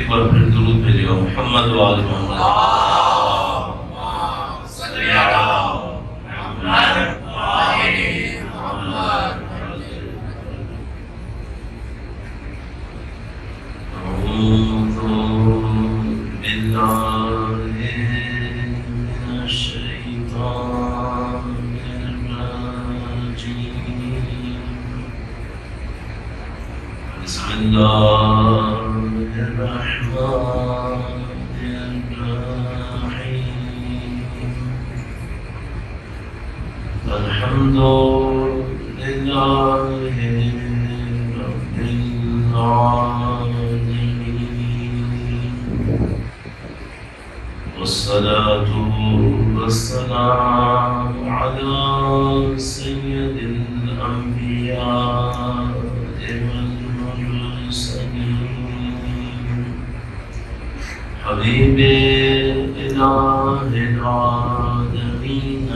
ایک بار پھر درود بھیجے گا محمد و آل محمد بسم الله الرحمن الرحيم الحمد لله رب العالمين والصلاة والسلام على سيد الأنبياء حبیب الہ العالمین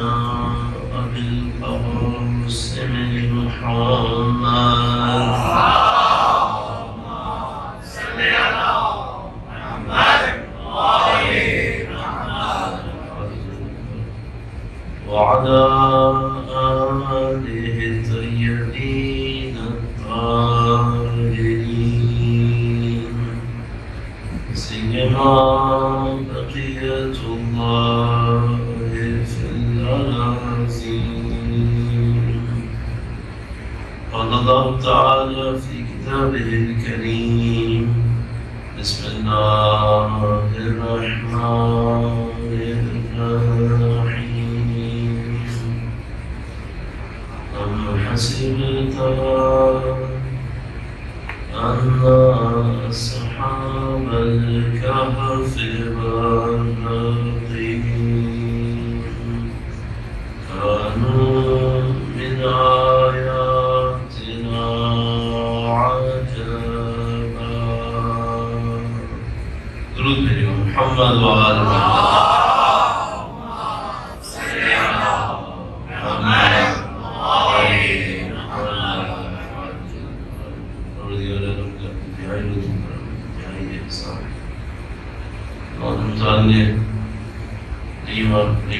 ابی القاسم محمد صلی علی محمد وآل محمد وعلى آلہ الطیبین الطاہرین سيما بقية الله في الأراضين قال الله تعالى في كتابه الكريم بسم الله الرحمن الرحيم أم حسبت أن أصحاب الكهف والرقيم كانوا من آياتنا عجبا درود بھیجو محمد وآل محمد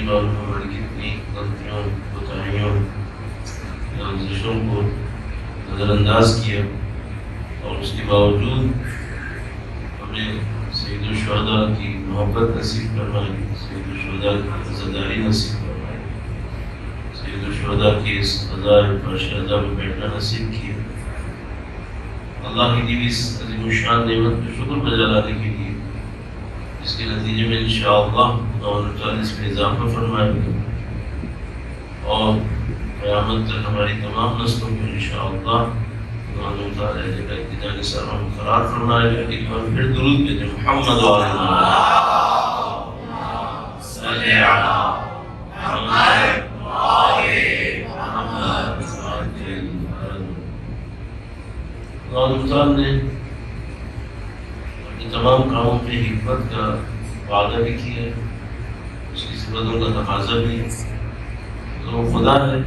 کتنی غلطیوں کوتاہیوں لغزشوں کو نظر انداز کیا اور اس کے باوجود ہمیں سید الشہداء کی محبت نصیب فرمائی، سید الشہداء کی عزاداری نصیب فرمائی، سید الشہداء کی اس ہزار فرشادہ میں بیٹھنا نصیب کیا۔ اللہ کی دی اس عظیم الشان نعمت پہ شکر بجا لانے کے لیے اس کے نتیجے میں انشاءاللہ 49 میں اضافہ فرمائے گا اور قیامت تک ہماری تمام نسلوں کو انشاءاللہ اللہ تعالیٰ جگہ اتجاہ سرم قرار فرمائے گا۔ ایک بار پھر درود بھیجیں محمد و آل محمد صلی علی محمد و آل محمد۔ اللہ تعالیٰ نے تمام کاموں پہ حکمت کا وعدہ بھی کیا ہے، اس کی صفتوں کا تقاضا بھی ہے۔ تو وہ خدا ہے،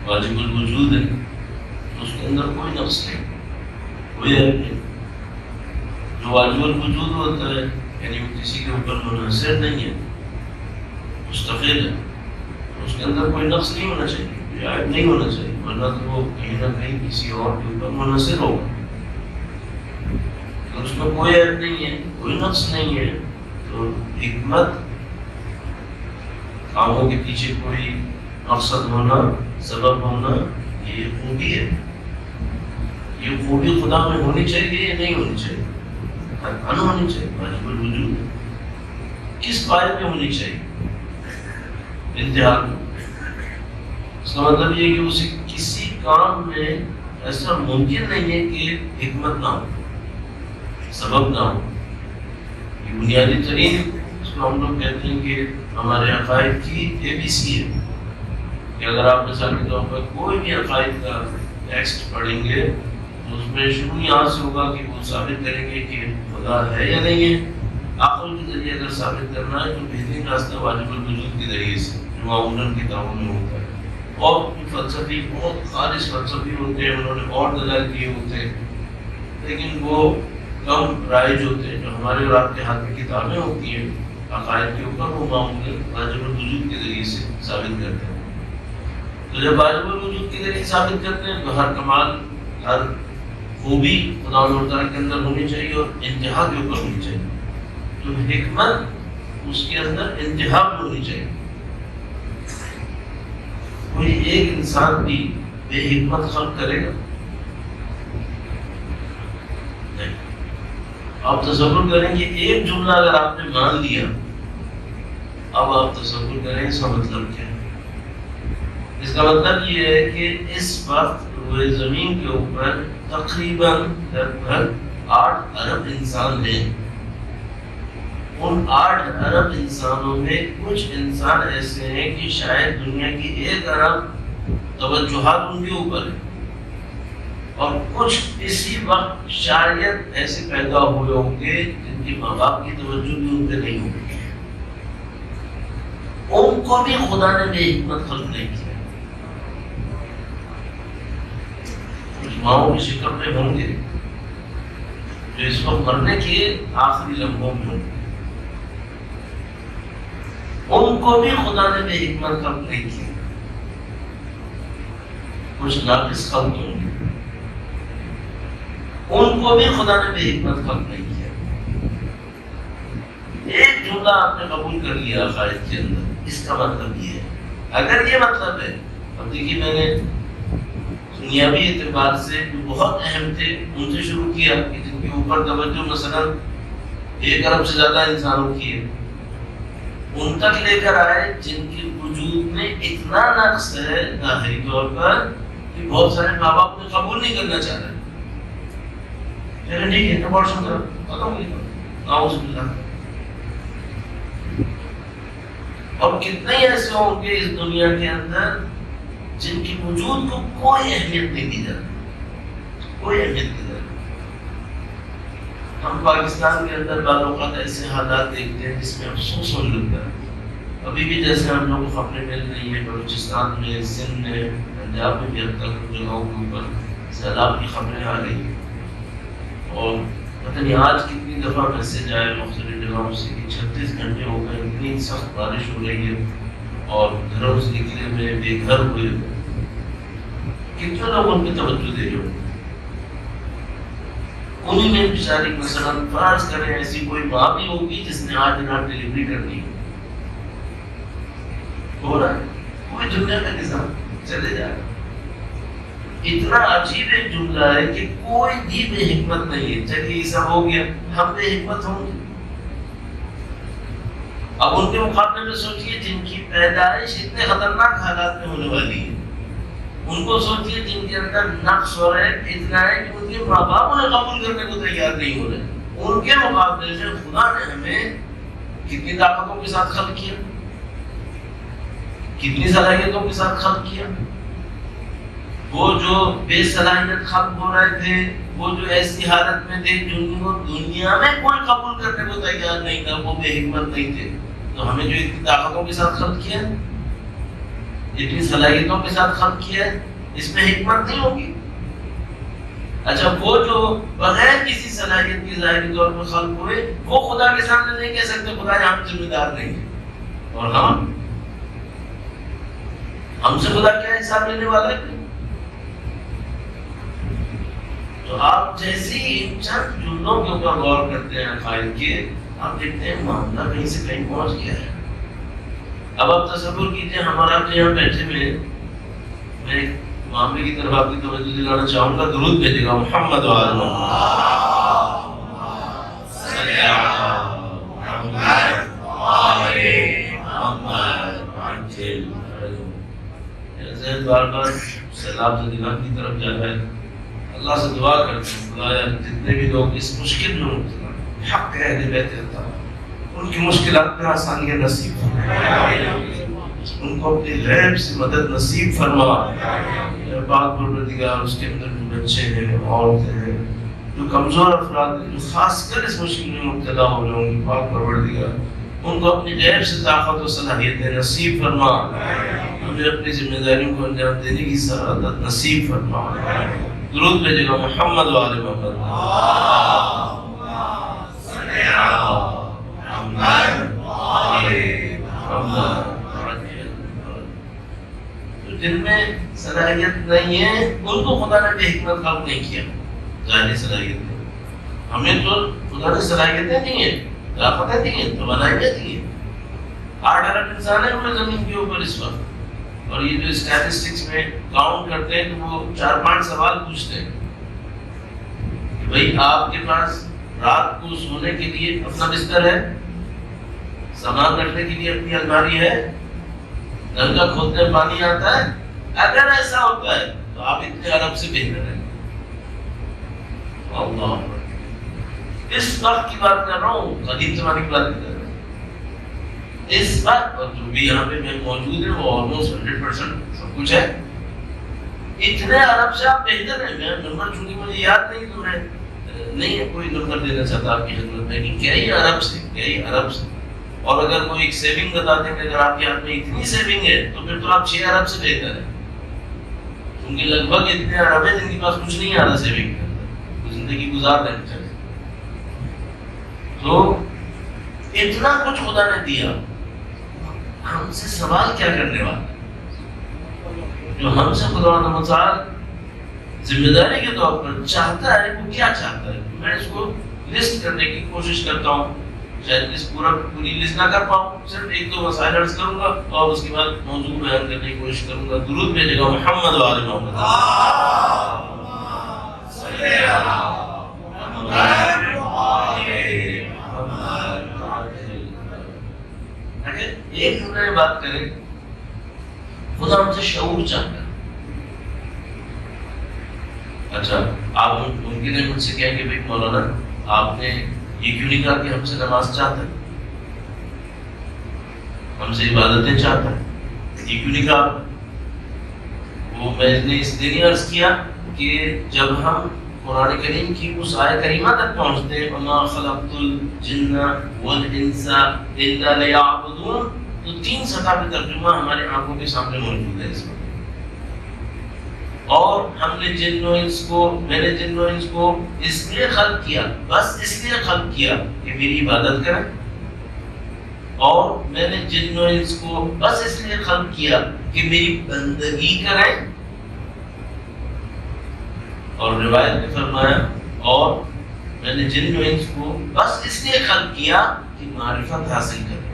واجب الوجود ہے، اس کے اندر کوئی نقص نہیں، کوئی عیب نہیں۔ جو واجب الوجود ہوتا ہے یعنی وہ کسی کے اوپر منحصر نہیں ہے، مستقل ہے، اس کے اندر کوئی نقص نہیں ہونا چاہیے، کوئی عیب نہیں ہونا چاہیے، ورنہ تو وہ کہیں نہ کہیں کسی اور کے اوپر منحصر ہوگا۔ اس میں کوئی عیب نہیں ہے، کوئی نقص نہیں ہے، تو حکمت کاموں کے پیچھے کوئی مقصد ہونا، سبب ہونا، یہ خوبی ہے۔ یہ خوبی خدا میں ہونی چاہیے یا نہیں ہونی چاہیے؟ ہر ان ہونی چاہیے، واجب الوجود ہے۔ کس پائے پہ ہونی چاہیے؟ انتہا میں۔ اس کا مطلب یہ کہ اسے کسی کام میں ایسا ممکن نہیں ہے کہ حکمت نہ ہو، سبب نہ ہو۔ یہ بنیادی ترین اس کو ہم لوگ کہتے ہیں کہ ہمارے عقائد کی ABC ہے کہ اگر آپ مثال کے طور پر کوئی بھی عقائد کا ٹیکسٹ پڑھیں گے تو اس میں شروع یہاں سے ہوگا کہ وہ ثابت کریں گے کہ خدا ہے یا نہیں ہے۔ عقل کے ذریعے اگر ثابت کرنا ہے تو بہترین راستہ واجب الوجود کے ذریعے سے، جو معمولاً کتابوں میں ہوتا ہے۔ اور فلسفی بہت خالص فلسفی ہوتے ہیں، انہوں نے اور دلائل کیے ہوتے ہیں، لیکن وہ کم رائج ہوتے ہیں، جو ہمارے اور آپ کے ہاتھ میں کتابیں ہوتی ہیں عقائد کے اوپر، وہ معمولاً واجب الوجود کے ذریعے سے ثابت کرتے ہیں۔ تو جب واجب الوجود کے ذریعے ثابت کرتے ہیں تو ہر کمال، ہر خوبی خدا و تعالیٰ کے اندر ہونی چاہیے اور انتہا کے اوپر ہونی چاہیے۔ تو حکمت اس کے اندر انتہا بھی ہونی چاہیے۔ کوئی ایک انسان بھی بے حکمت خلق کرے گا؟ نہیں۔ آپ تصور کریں کہ ایک جملہ اگر آپ نے مان لیا، اب آپ تصور کریں اس کا مطلب کیا ہے؟ اس کا مطلب یہ ہے کہ اس وقت روئے زمین کے اوپر تقریباً لگ بھگ 8 ارب انسان ہیں۔ ان 8 ارب انسانوں میں کچھ انسان ایسے ہیں کہ شاید دنیا کی 1 ارب توجہات ان کے اوپر ہیں، اور کچھ اسی وقت شاید ایسے پیدا ہوئے ہوں گے جن کے ماں باپ کی توجہ بھی ان پہ نہیں ہوگی۔ ان کو بھی خدا نے بے حکمت خلق نہیں کیا۔ کچھ ماؤں کی شکل میں ہوں گے جو اس وقت مرنے کے آخری لمحوں میں ہوں گے، ان کو بھی خدا نے بے حکمت خلق نہیں کیا۔ کچھ ناقص خلق ہوں گے، ان کو بھی خدا نے بے حکمت خلق نہیں کیا۔ ایک جملہ آپ نے قبول کر لیا عقائد کے اندر، اس کا مطلب یہ ہے۔ اگر یہ مطلب ہے، اب دیکھیے میں نے دنیاوی اعتبار سے جو بہت اہم تھے ان سے شروع کیا کہ جن کے اوپر توجہ مثلا 1 ارب سے زیادہ انسانوں کی ہے، ان تک لے کر آئے جن کے وجود میں اتنا نقص ہے ظاہری طور پر کہ بہت سارے ماں باپ نے قبول نہیں کرنا چاہ رہے۔ چلے ٹھیک ہے، ابارشن کرو، ختم ہو گیا، اعوذ باللہ۔ اور کتنے ایسے ہوں گے اس دنیا کے اندر جن کی وجود کو کوئی اہمیت نہیں دی جاتی، کوئی اہمیت نہیں دی۔ ہم پاکستان کے اندر بعض اوقات ایسے حالات دیکھتے ہیں جس میں افسوس ہونے لگتا ہے۔ ابھی بھی جیسے ہم لوگ کو خبریں مل رہی ہیں بلوچستان میں، سندھ میں، پنجاب میں بھی اب تک جگہوں کے اوپر سیلاب کی خبریں آ رہی ہیں، اور پتہ نہیں آج کتنی دفعہ میسج آئے مختلف جگہوں سے کہ 36 گھنٹے ہو گئے، اتنی سخت بارش ہو رہی ہے اور گھروں سے نکلے ہوئے بے گھر ہوئے۔ کتنے لوگ ان پہ توجہ دے رہے ہوں؟ انہیں میں بیچاری مثلا فرض کریں ایسی کوئی ماں بھی ہوگی جس نے 8 دن ڈلیوری کرنی ہو رہا ہے، کوئی دنیا کا نظام چلے جا رہا۔ اتنا عجیب ایک جملہ ہے کہ کوئی بھی بے حکمت نہیں ہے۔ چلیے یہ سب ہو گیا، ہم بے حکمت ہوں گے؟ اب ان کے مقابلے میں سوچیے جن کی پیدائش اتنے خطرناک حالات میں ہونے والی ہے، ان کو سوچیے جن کے اندر نقص ہو رہا ہے اتنا ہے کہ ان کے ماں باپ انہیں قبول کرنے کو تیار نہیں ہو رہے۔ ان کے مقابلے سے خدا نے ہمیں کتنی طاقتوں کے ساتھ خلق کیا، کتنی صلاحیتوں کے ساتھ خلق کیا۔ وہ جو بے صلاحیت خلق ہو رہے تھے، وہ جو ایسی حالت میں تھے جن کو دنیا میں کوئی قبول کرنے کو تیار نہیں تھا، وہ بے حکمت نہیں تھے، تو ہمیں جو اتنی طاقتوں کے ساتھ خلق کیا، اتنی صلاحیتوں کے ساتھ خلق کیا ہے، اس میں حکمت نہیں ہوگی؟ اچھا وہ جو بغیر کسی صلاحیت کی ظاہری طور پر خلق ہوئے، وہ خدا کے سامنے نہیں کہہ سکتے خدا ہم ذمہ دار نہیں ہیں، اور ہم سے خدا کیا حساب لینے والا ہے؟ تو آپ جیسے ہی چند جملوں کے اوپر غور کرتے ہیں عقائد کے، آپ دیکھتے ہیں معاملہ کہیں سے کہیں پہنچ گیا ہے۔ اب آپ تصور کیجئے ہمارا آپ یہاں بیٹھے ہوئے، میں ایک معاملے کی طرف آپ کی توجہ دلانا چاہوں گا، درود بھیجے گا محمد ذہن بار بار سیلاب زدگان کی طرف جا رہا ہے۔ اللہ سے دعا کرتے ہیں خدایا جتنے بھی لوگ اس مشکل میں مبتلا ہیں، حق ہے اہل بیت اللہ، ان کی مشکلات میں آسانیاں نصیب فرما، ان کو اپنے غیب سے مدد نصیب فرما۔ پاک پروردگار اس کے اندر جو بچے ہیں، عورتیں ہیں، جو کمزور افراد ہیں، جو خاص کر اس مشکل میں مبتلا ہو رہے ہوں گے، پاک پروردگار ان کو اپنی غیب سے طاقت و صلاحیتیں نصیب فرما، ہمیں اپنی ذمہ داریوں کو انجام دینے کی سعادت نصیب فرما۔ درود بھیجے گا محمد و آل محمد۔ جن میں صلاحیت نہیں ہے ان کو خدا نے بے حکمت خلق نہیں کیا، ظاہری صلاحیت نہیں. ہمیں تو خدا نے صلاحیتیں دی ہیں، طاقتیں دی ہیں، توانائیاں دی ہیں. 8 ارب انسان ہیں ہمیں زمین کے اوپر اس وقت، اور یہ جو اسٹیٹسٹکس میں کاؤنٹ کرتے ہیں تو وہ 4-5 سوال پوچھتے ہیں کہ بھائی آپ کے پاس رات کو سونے کے لیے اپنا بستر ہے، سامان رکھنے کے لیے اپنی الماری ہے، نل کا کھودنے پانی آتا ہے؟ اگر ایسا ہوتا ہے تو آپ اتنے ارب سے بہتر ہیں. اللہ، اس وقت کی بات کر رہا ہوں، قدیم زمانے کی بات نہیں کر رہا ہوں. اس وقت اور جو بھی یہاں پہ موجود ہے وہ آلموسٹ 100% سب کچھ ہے. اتنے ارب سے آپ بہتر ہیں. میں نمبر چونکہ مجھے یاد نہیں تو میں نہیں کوئی نمبر دینا چاہتا آپ کی خدمت میں کہ کئی ارب سے. اور اگر کوئی ایک سیونگ بتا دیں کہ اگر آپ کے ہاتھ میں اتنی سیونگ ہے تو پھر تو آپ 6 ارب سے بہتر ہیں، کیونکہ لگ بھگ اتنے ارب ہیں جن کے پاس کچھ نہیں آ رہا سیونگ کے اندر، زندگی گزار رہے ہیں. تو اتنا کچھ خدا نے دیا، ہم سے سوال کیا کرنے والا؟ جو ہم سے خدا متعال ذمہ داری کے طور پر چاہتا ہے وہ کیا چاہتا ہے؟ میں اس کو لسٹ کرنے کی کوشش کرتا ہوں. شاید اس پوری لسٹ نہ کر پاؤں، صرف 1-2 مسائل عرض کروں گا اور اس کے بعد موضوع بیان کرنے کی کوشش کروں گا. درود بھیجے گا محمد و آل محمد. ایک جملے میں بات کریں، خدا ہم سے شعور چاہتا ہے. اچھا، آپ ممکن ہے مجھ سے کہیں کہ بھائی مولانا آپ نے یہ کیوں نہیں کہا کہ ہم سے نماز چاہتا ہے، ہم سے عبادتیں چاہتا ہے؟ یہ کیوں نہیں کہا؟ وہ میں نے اس لیے عرض کیا کہ جب ہم قرآن کریم کی اس آیت کریمہ تک پہنچتے ہیں وَمَا خَلَقْتُ الْجِنَّ وَالْإِنسَ إِلَّا لِيَعْبُدُونَ، تو 3 سطح پہ ترجمہ ہمارے آنکھوں کے سامنے موجود ہے اس وقت. اور ہم نے میں نے جن و انس کو اس لیے خلق کیا، بس اس لیے خلق کیا کہ میری عبادت کریں، اور میں نے جن و انس کو بس اس لیے خلق کیا کہ میری بندگی کریں. اور روایت میں فرمایا اور میں نے جن و انس کو بس اس لیے خلق کیا کہ معرفت حاصل کریں.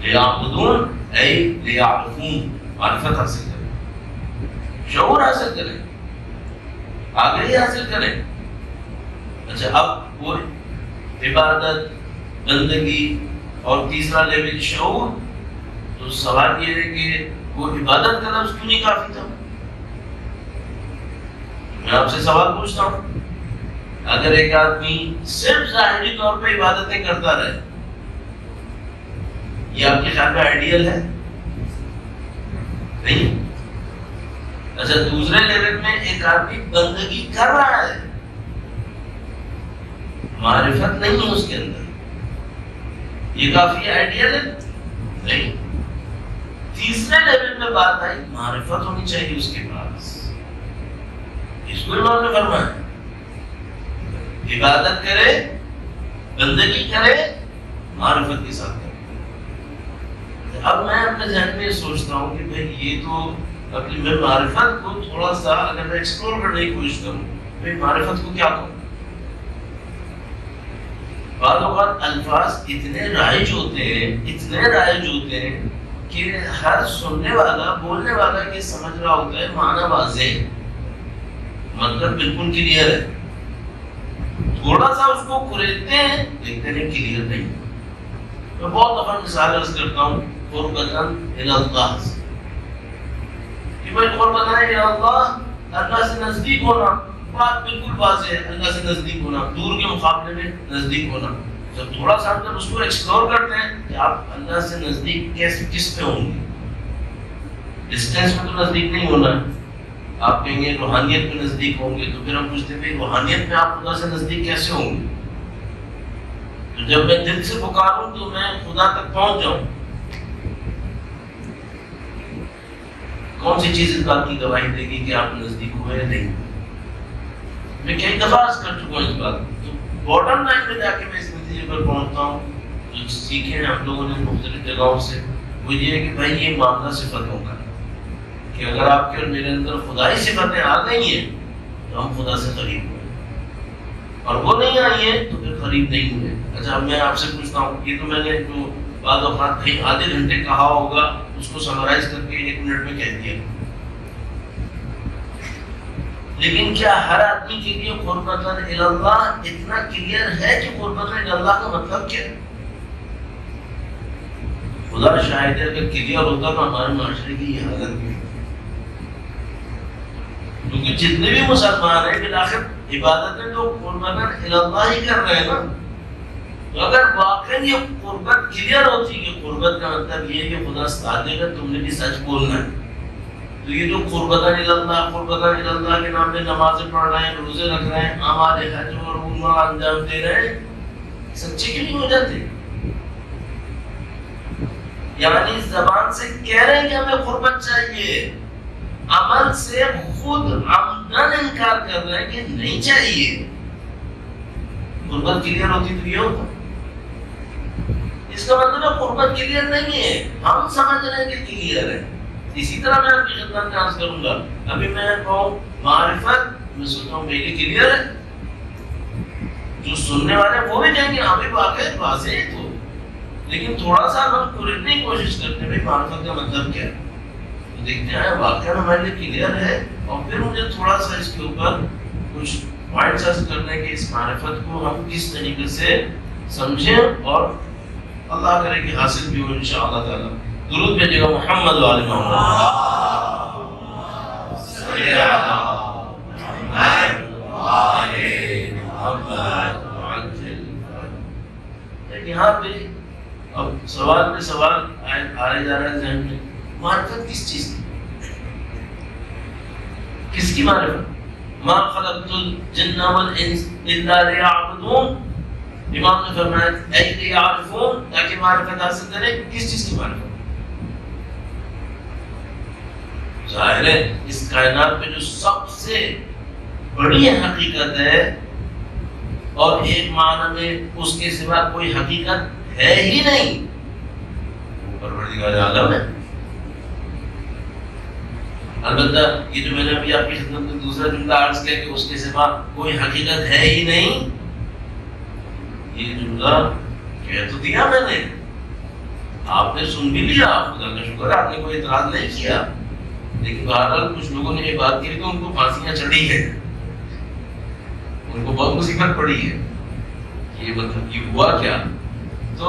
لیعبدون اے لیعرفون، معرفت حاصل کریں، شعور حاصل کریں، آگاہی حاصل کریں. اچھا، اب وہ عبادت، بندگی اور تیسرا لیول شعور. تو سوال یہ ہے کہ وہ عبادت کا لفظ کیوں نہیں کافی تھا؟ میں آپ سے سوال پوچھتا ہوں، اگر ایک آدمی صرف ظاہری طور پہ عبادتیں کرتا رہے، یہ آپ کے خیال میں آئیڈیل ہے؟ نہیں. اچھا، دوسرے لیول میں ایک آدمی بندگی کر رہا ہے، معرفت نہیں ہے اس کے اندر، یہ کافی آئیڈیل ہے؟ نہیں. تیسرے لیول میں بات آئی، معرفت ہونی چاہیے اس کے پاس. اس کو امام نے فرمایا عبادت کرے، بندگی کرے، معرفت کے ساتھ کرے. اب میں اپنے ذہن میں سوچتا ہوں کہ بھائی یہ تو اپنی میں معرفت کو تھوڑا سا اگر میں ایکسپلور کرنے کی کوشش کروں، بھائی معرفت کو کیا کہوں؟ بعض اوقات الفاظ اتنے رائج ہوتے ہیں کہ ہر سننے والا، بولنے والا یہ سمجھ رہا ہوتا ہے معنی واضح ہے، مطلب بالکل کلیئر ہے. تھوڑا سا اس کو کریدتے ہیں، دیکھتے ہیں کلیئر نہیں. میں بہت دفعہ مثال عرض کرتا ہوں قربتاً الی اللہ، کہ بھائی قربتاً الی اللہ، اللہ سے نزدیک ہونا، بات بالکل واضح ہے، اللہ سے نزدیک ہونا، دور کے مقابلے میں نزدیک ہونا. جب تھوڑا سا ہم اس کو ایکسپلور کرتے ہیں کہ آپ اللہ سے نزدیک کس پہ ہوں گے؟ ڈسٹینس میں تو نزدیک نہیں ہونا ہے. آپ کہیں گے روحانیت میں نزدیک ہوں گے، تو پھر ہم پوچھتے ہیں روحانیت میں آپ خدا سے نزدیک کیسے ہوں گے؟ تو جب میں دل سے پکاروں تو میں خدا تک پہنچ جاؤں. کون سی چیز اس بات کی گواہی دے گی کہ آپ نزدیک ہوئے؟ نہیں. میں کئی دفعہ عرض کر چکا ہوں اس بات کو. تو باٹم لائن میں جا کے میں اس نتیجے پر پہنچتا ہوں جو سیکھے ہیں ہم لوگوں نے مختلف جگہوں سے، وہ یہ ہے کہ بھائی یہ معاملہ صفتوں کا کہ اگر آپ کے اور میرے اندر خدائی صفتیں آ گئی ہیں تو ہم خدا سے قریب ہوئے، اور وہ نہیں آئی ہیں تو پھر قریب نہیں ہوئے۔ اچھا اب میں آپ سے پوچھتا ہوں، یہ تو میں نے جو بعض اوقات کہیں آدھے گھنٹے کہا ہوگا اس کو سمرائز کر کے 1 منٹ میں کہہ دیا، لیکن کیا ہر آدمی کے لیے قربت اللہ اتنا کلیئر ہے کہ قربت اللہ کا مطلب کیا ہے؟ خدا شاہد ہے اگر کلیئر ہوتا تو ہمارے معاشرے کی یہ حالت بھی، کیونکہ جتنے بھی مسلمان ہیں بالآخر عبادتیں تو قربت اللہ ہی کر رہے ہیں نا۔ تو اگر واقعی یہ قربت کلیئر ہوتی کہ قربت کا مطلب یہ ہے کہ خدا ستائے دے گا، تم نے بھی سچ بولنا ہے، تو یہ جو قربتاً اللہ کے نام پہ نمازیں پڑھ رہے ہیں، روزے رکھ رہے ہیں، اعمال حج اور عمرہ انجام دے رہے ہیں، سچے کیوں نہیں ہو جاتے؟ یعنی زبان سے کہہ رہے ہیں کہ ہمیں قربت چاہیے، عمل سے خود عمدن انکار کر رہے ہیں کہ نہیں چاہیے۔ قربت کلیئر ہوتی تو یہ ہوتا، اس کا مطلب ہے قربت کلیئر نہیں ہے، ہم سمجھ رہے ہیں کہ کلیئر ہے۔ اسی طرح میں آپ کی خدمت میں عرض کروں گا، ابھی میں کہوں معرفت، میں سوچتا ہوں میری کلیئر ہے، جو سننے والے وہ بھی کہیں گے ہاں بھی واقعی واضح ہے، تو لیکن تھوڑا سا ہم کھولنے کی کوشش کرتے ہیں بھائی معرفت کا مطلب کیا ہے، تو دیکھتے ہیں واقعی ہمارے لیے کلیئر ہے، اور پھر مجھے تھوڑا سا اس کے اوپر کچھ پوائنٹس عرض کرنے کہ اس معرفت کو ہم کس طریقے سے سمجھیں اور اللہ کرے کہ حاصل بھی ہو انشاءاللہ تعالی۔ درود بھیجیے گا محمد و آل محمد۔ یہاں پہ اب سوال پہ سوال آئے جا رہا ہے ذہن میں، معرفت کس چیز کی، کس کی معرفت؟ ما خلقت الجن والانس الا لیعبدون، امام نے فرمایا اے لیعرفون، تاکہ معرفت حاصل کریں، کس چیز کی معرفت؟ ظاہر ہے اس کائنات میں جو سب سے بڑی حقیقت ہے اور ایک معنی میں اس کے سوا کوئی حقیقت ہے ہی نہیں، وہ پروردگار عالم ہے۔ البتہ یہ جو میں نے ابھی آپ کی خدمت میں دوسرا جملہ عرض کیا کہ اس کے سوا کوئی حقیقت ہے ہی نہیں، یہ جملہ کہہ تو دیا میں نے، آپ نے سن بھی لیا، خدا کا شکر آپ نے کوئی اعتراض نہیں کیا، لیکن بہرحال کچھ لوگوں نے یہ بات کی کہ ان کو پھانسیاں چڑھی ہیں، ان کو بہت مصیبت پڑی ہے، یہ مطلب یہ ہوا کیا؟ تو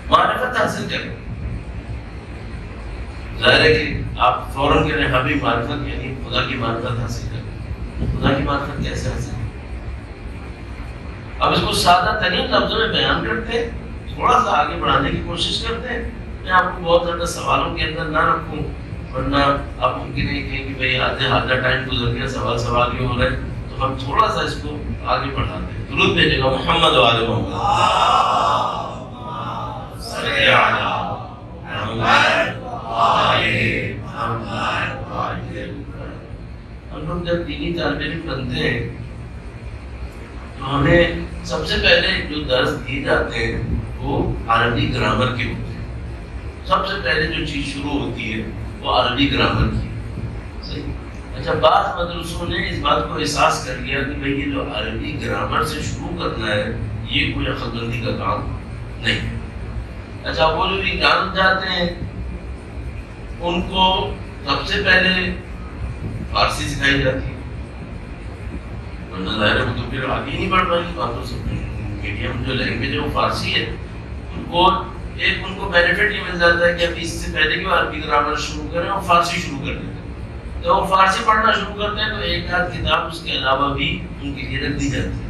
معرفت حاصل کریں، ظاہر ہے کہ آپ فوراً کہہ رہے ہیں ہمیں معرفت یعنی خدا کی معرفت حاصل کریں، خدا کی معرفت کیسے حاصل کریں؟ اب اس کو سادہ ترین لفظوں میں بیان کرتے ہیں، تھوڑا سا آگے بڑھانے کی کوشش کرتے ہیں، میں آپ کو بہت زیادہ سوالوں کے اندر نہ رکھوں، ورنہ آپ ممکن ہے کہ بھائی آدھا ٹائم گزر گیا، سوال ہی ہو رہے ہیں، تو ہم تھوڑا سا اس کو آگے بڑھاتے ہیں۔ درود بھیجے گا محمد و آل محمد۔ ہم لوگ جب دینی طالب علم بنتے ہیں تو ہمیں سب سے پہلے جو درس دیے جاتے ہیں وہ عربی گرامر کے ہوتے ہیں، سب سے پہلے جو چیز شروع ہوتی ہے وہ عربی گرامر کی صحیح۔ اچھا بعض مدرسوں نے اس بات کو احساس کر لیا کہ بھئی یہ جو عربی گرامر سے شروع کرنا ہے یہ کوئی عقل مندی کا کام نہیں ہے۔ اچھا وہ جو بھی جان جاتے ہیں ان کو سب سے پہلے فارسی سکھائی جاتی ہے، ورنہ ظاہر ہے وہ تو پھر آگے نہیں بڑھ پائیں گی، باتوں سے میڈیم جو لینگویج ہے وہ فارسی ہے، ان کو بینیفٹ یہ مل جاتا ہے کہ ابھی اس سے پہلے کہ وہ عربی گرامر شروع کریں اور فارسی شروع کر دیتے ہیں، تو وہ فارسی پڑھنا شروع کرتے ہیں تو ایک آدھ کتاب اس کے علاوہ بھی ان کے لیے رکھ دی جاتی ہے۔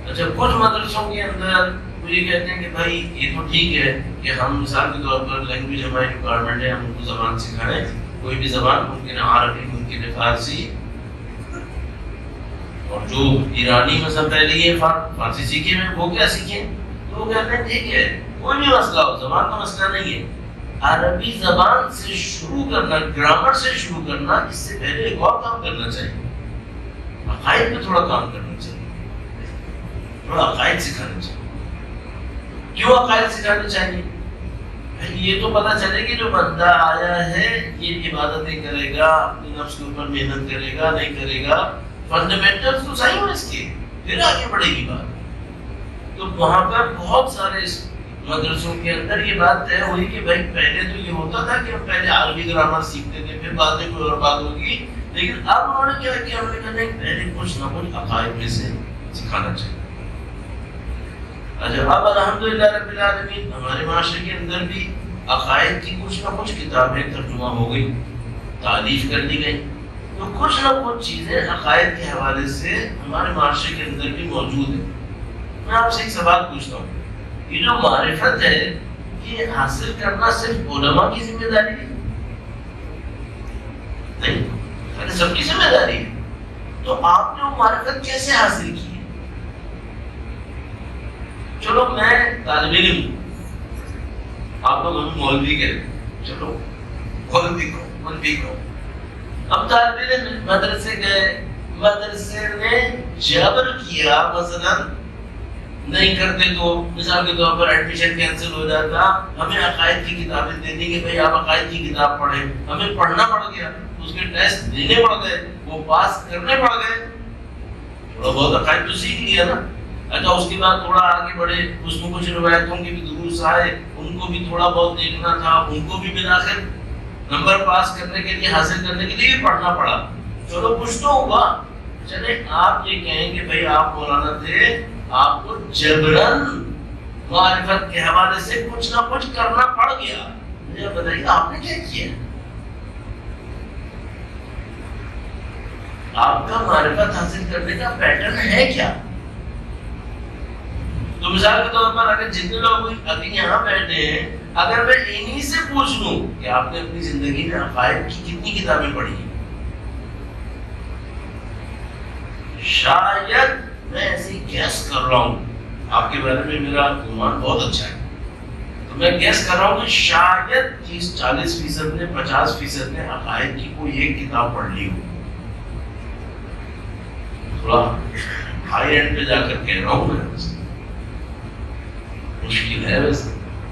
اچھا کچھ مدرسوں کے اندر وہ یہ کہتے ہیں کہ بھائی یہ تو ٹھیک ہے کہ ہم مثال کے طور پر لینگویج ہماری ریکوائرمنٹ ہے، ہم ان کو زبان سکھائیں، کوئی بھی زبان ممکن ہے عربی، ممکن ہے فارسی، اور جو ایرانی مذہب پہلے یہ فارسی سیکھے ہیں وہ کیا سیکھیں، تو وہ کہتے ہیں ٹھیک ہے کوئی بھی مسئلہ ہو، زبان کا مسئلہ نہیں ہے، عربی زبان سے شروع کرنا، گرامر سے شروع کرنا، اس سے پہلے ایک اور کام کرنا چاہیے، عقائد پہ تھوڑا کام کرنا چاہیے۔ تھوڑا عقائد سکھانے چاہیے. کیوں عقائد سکھانے چاہیے؟ یہ تو پتہ چلے کہ جو بندہ آیا ہے یہ عبادتیں کرے گا، اپنے نفس کے اوپر محنت کرے گا نہیں کرے گا، فنڈامنٹل تو صحیح ہو اس کے، پھر آگے بڑھے گی بات. تو وہاں پر بہت سارے مدرسوں کے اندر یہ بات طے ہوئی کہ بھائی پہلے تو یہ ہوتا تھا کہ ہم پہلے عربی گرامر سیکھتے تھے، پھر بعد میں کوئی اور بات ہوگی، لیکن اب انہوں نے کیا کیا، انہوں نے کہا نہیں پہلے کچھ نہ کچھ عقائد میں سے سکھانا چاہیے. اچھا اب الحمدللہ رب العالمین ہمارے معاشرے کے اندر بھی عقائد کی کچھ نہ کچھ کتابیں ترجمہ ہو گئی، تعریف کر دی گئی، تو کچھ نہ کچھ چیزیں عقائد کے حوالے سے ہمارے معاشرے کے اندر بھی موجود ہیں. میں آپ سے ایک سوال پوچھتا ہوں، یہ جو معرفت ہے یہ حاصل کرنا صرف علماء کی ذمہ داری ہے؟ نہیں، سب کی ذمہ داری ہے. تو آپ نے وہ معرفت کیسے حاصل کی ہے؟ چلو میں طالب علم ہوں، آپ لوگ ہمیں مولوی کہتے، چلو مولوی کو اب طالب علم مدرسے گئے، مدرسے نے جبر کیا، مثلا نہیں کرتے تو مثال کے طور پر ایڈمیشن کینسل ہو جاتا، ہمیں عقائد کی کتابیں دے دی کہ بھائی آپ عقائد کی کتاب پڑھیں، ہمیں پڑھنا پڑ گیا، اس کے ٹیسٹ دینے پڑ گئے، وہ پاس کرنے پڑ گئے، تھوڑا بہت عقائد تو سیکھ لیا نا. اچھا اس کے بعد تھوڑا آگے بڑھے، اس میں کچھ روایتوں کے بھی دروس آئے، ان کو بھی تھوڑا بہت دیکھنا تھا، ان کو بھی بالآخر نمبر پاس کرنے کے لیے، حاصل کرنے کے لیے بھی پڑھنا پڑا. چلو کچھ تو ہوا. چلے آپ یہ کہیں کہ بھائی آپ مولانا تھے، آپ کو جبرن معرفت کے حوالے سے کچھ نہ کچھ کرنا پڑ گیا، مجھے بتائیے آپ نے کیا کیا؟ آپ کا معرفت حاصل کرنے کا پیٹرن ہے کیا؟ تو مثال کے طور پر اگر جتنے لوگ ابھی یہاں بیٹھے ہیں، اگر میں انہی سے پوچھ لوں کہ آپ نے اپنی زندگی میں عقائد کی کتنی کتابیں پڑھی ہیں، شاید میں ایسی گیس کر رہا ہوں، آپ کے بارے میں میرا گمان بہت اچھا ہے، تو میں گیس کر رہا ہوں کہ شاید 30-40% نے 50% نے عقائد کی کوئی ایک کتاب پڑھ لی ہو. تھوڑا ہائی اینڈ پہ جا کر کہہ رہا ہوں میں، مشکل ہے ویسے،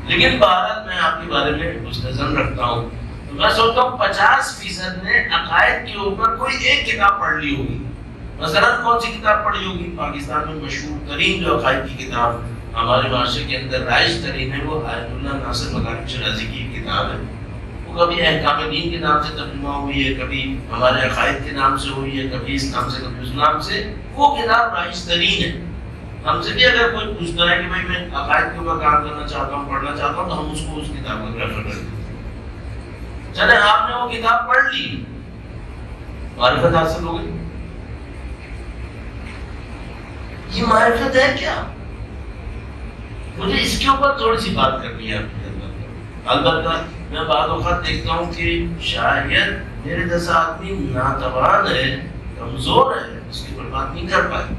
لیکن بہرحال میں آپ کے بارے میں کچھ نظر رکھتا ہوں، تو میں سوچتا ہوں 50% نے عقائد کے اوپر کوئی ایک کتاب پڑھ لی ہوگی. مثلا کون سی کتاب پڑھی ہوگی؟ پاکستان میں مشہور ترین جو عقائد کی کتاب ہمارے معاشرے کے اندر رائج ترین ہے، وہ آیت اللہ ناصر مکارم شیرازی کی کتاب ہے. وہ کبھی احکام دین کے نام سے ترجمہ ہوئی ہے، کبھی ہمارے عقائد کے نام سے ہوئی ہے، کبھی اس نام سے کبھی اس نام سے. وہ کتاب رائج ترین ہے. ہم سے بھی اگر کوئی پوچھتا ہے کہ بھائی میں عقائد کے اوپر کام کرنا چاہتا ہوں، پڑھنا چاہتا ہوں، تو ہم اس کو اس کتاب کو ریفر کرتے ہیں. چلے آپ نے وہ کتاب پڑھ لی، معرفت حاصل ہو گئی. یہ معرفت ہے کیا؟ مجھے اس کے اوپر تھوڑی سی بات کرنی ہے آپ کی خدمت. البتہ میں بعض اوقات دیکھتا ہوں کہ شاید میرے جیسا آدمی ناتوان ہے، کمزور ہے، اس کے اوپر بات نہیں کر پائے،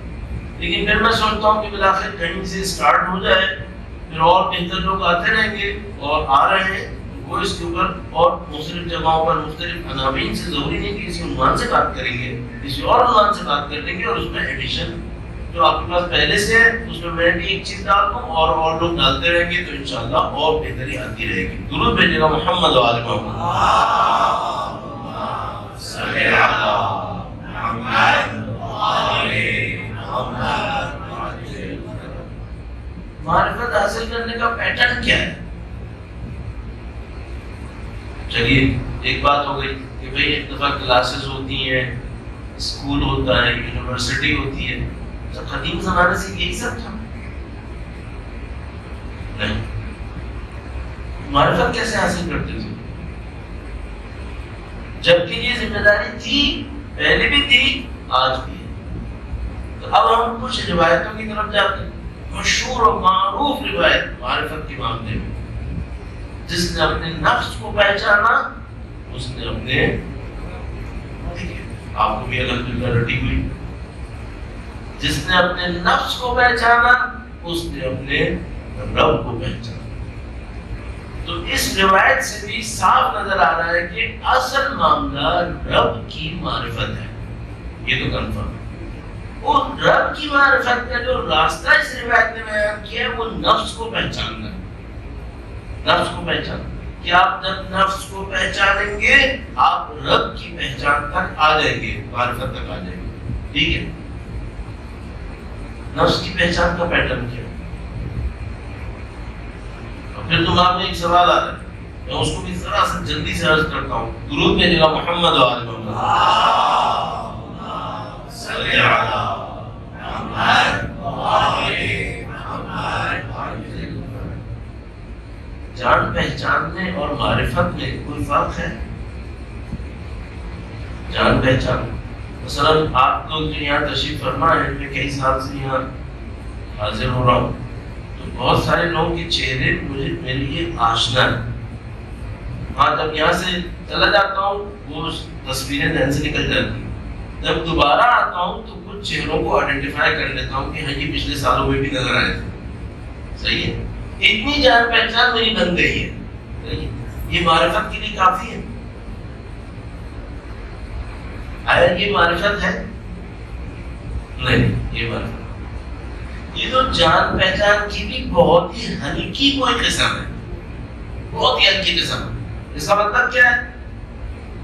لیکن پھر میں سوچتا ہوں کہ بالآخر کہیں سے اسٹارٹ ہو جائے، پھر اور بہتر لوگ آتے رہیں گے اور آ رہے ہیں، وہ اس کے اوپر اور مختلف جگہوں پر مختلف عناوین سے، ضروری نہیں کہ اسی عنوان سے بات کریں گے، کسی اور عنوان سے بات کر لیں گے، اور اس میں ایڈیشن جو آپ کے پاس پہلے سے ہے اس میں میں بھی ایک چیز ڈالتا ہوں اور لوگ ڈالتے رہیں گے، تو انشاءاللہ اور بہتری آتی رہے گی. درود بھیجیے گا محمد و آل محمد. معرفت حاصل کرنے کا پیٹرن کیا ہے؟ چلیے ایک بات ہو گئی کہ بھئی ایک دفعہ کلاسز ہوتی ہیں، اسکول ہوتا ہے، یونیورسٹی ہوتی ہے. جب قدیم زمانے سے یہی سب تھا؟ نہیں. معرفت کیسے حاصل کرتے تھے؟ جبکہ یہ ذمہ داری تھی، پہلے بھی تھی، آج بھی ہے. تو اب ہم کچھ روایتوں کی طرف جاتے ہیں. مشہور و معروف روایت معرفت کے معاملے میں، جس نے اپنے نفس کو پہچانا اس نے اپنے، آپ کو بھی الحمدللہ رٹی ہوئی، جس نے اپنے نفس کو پہچانا اس نے اپنے رب کو پہچانا. تو اس روایت سے بھی صاف نظر آ رہا ہے کہ اصل معاملہ رب کی معرفت ہے. یہ تو کنفرم ہے. وہ رب کی معرفت کا جو راستہ اس روایت نے بیان کیا ہے وہ نفس کو پہچاننا ہے. نفس کو پہچاننا کہ آپ جب نفس کو پہچانیں گے آپ رب کی پہچان تک آ جائیں گے, معرفت تک آ جائیں گے. ٹھیک ہے, نفس کی پہچان کا پیٹرن کیا ہے؟ پھر دماغ میں ایک سوال آ رہا ہے, میں اس کو بھی ذرا سا جلدی سے عرض کرتا ہوں. درود بھیجے گا محمد و آل محمد. صلی علی محمد و آل محمد. جان پہچاننے اور معرفت میں کوئی فرق ہے؟ جان پہچان مثلا آپ لوگ جو یہاں تشریف فرما ہے, میں کئی سال سے یہاں حاضر ہو رہا ہوں, تو بہت سارے لوگوں کے چہرے مجھے میرے لیے آشنا ہے. ہاں جب یہاں سے چلا جاتا ہوں وہ تصویریں ذہن سے نکل جاتی ہیں. جب دوبارہ آتا ہوں تو کچھ چہروں کو آئیڈینٹیفائی کر لیتا ہوں کہ ہاں یہ پچھلے سالوں میں بھی نظر آئے تھے. صحیح ہے, اتنی جان پہچان میری بن گئی ہے. یہ معرفت کے لیے کافی ہے. آیا یہ معرفت ہے؟ نہیں, یہ معرفت, یہ تو جان پہچان کی بھی بہت ہی ہلکی کوئی قسم ہے, بہت ہی ہلکی قسم ہے. اس کا مطلب کیا ہے؟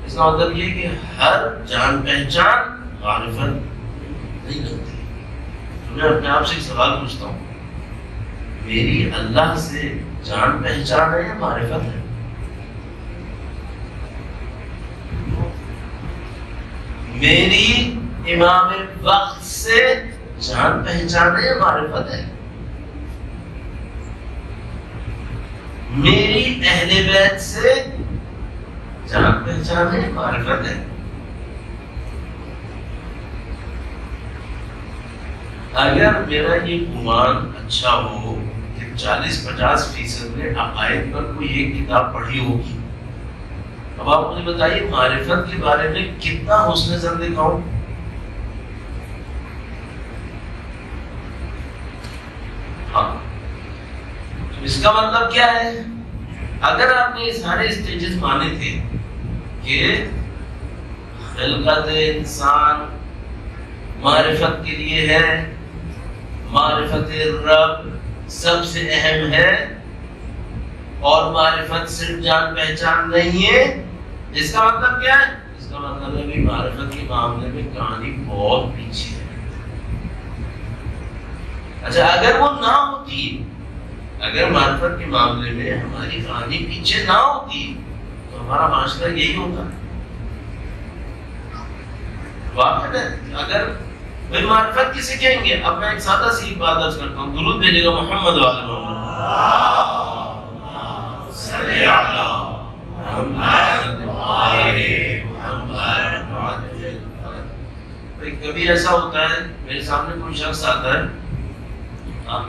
اس کا مطلب یہ کہ ہر جان پہچان معرفت نہیں کرتی. تو میں اپنے آپ سے ایک سوال پوچھتا ہوں, میری اللہ سے جان پہچان ہے یا معرفت ہے؟ میری امام وقت سے جان پہچان ہے یا معرفت ہے؟ میری اہل بیت سے جان پہچان ہے, معرفت ہے؟ اگر میرا یہ گمان اچھا ہو کہ 40-50% نے عقائد پر کوئی ایک کتاب پڑھی ہوگی, اب آپ مجھے بتائیے معرفت کے بارے میں کتنا حسن ظن دکھاؤں؟ ہاں, اس کا مطلب کیا ہے؟ اگر آپ نے سارے اسٹیجز مانے تھے کہ خلقت انسان معرفت کے لیے ہے, معرفت رب سب سے اہم ہے, اور معرفت صرف جان پہچان نہیں ہے, اس کا مطلب کیا ہے؟ اس کا مطلب ہے کہ معرفت کے معاملے میں کہانی بہت پیچھے ہے. اچھا, اگر وہ نہ ہوتی, اگر معرفت کے معاملے میں ہماری کہانی پیچھے نہ ہوتی تو ہمارا معاشرہ یہی ہوتا. واقع ہے, اگر بھائی معرفت کسے کہیں گے؟ اب میں ایک سادہ سی بات عرض کرتا ہوں, درود بھیجے گا محمد و آل محمد. صلی علی محمد و آل محمد. کبھی ایسا ہوتا ہے میرے سامنے کوئی شخص آتا ہے,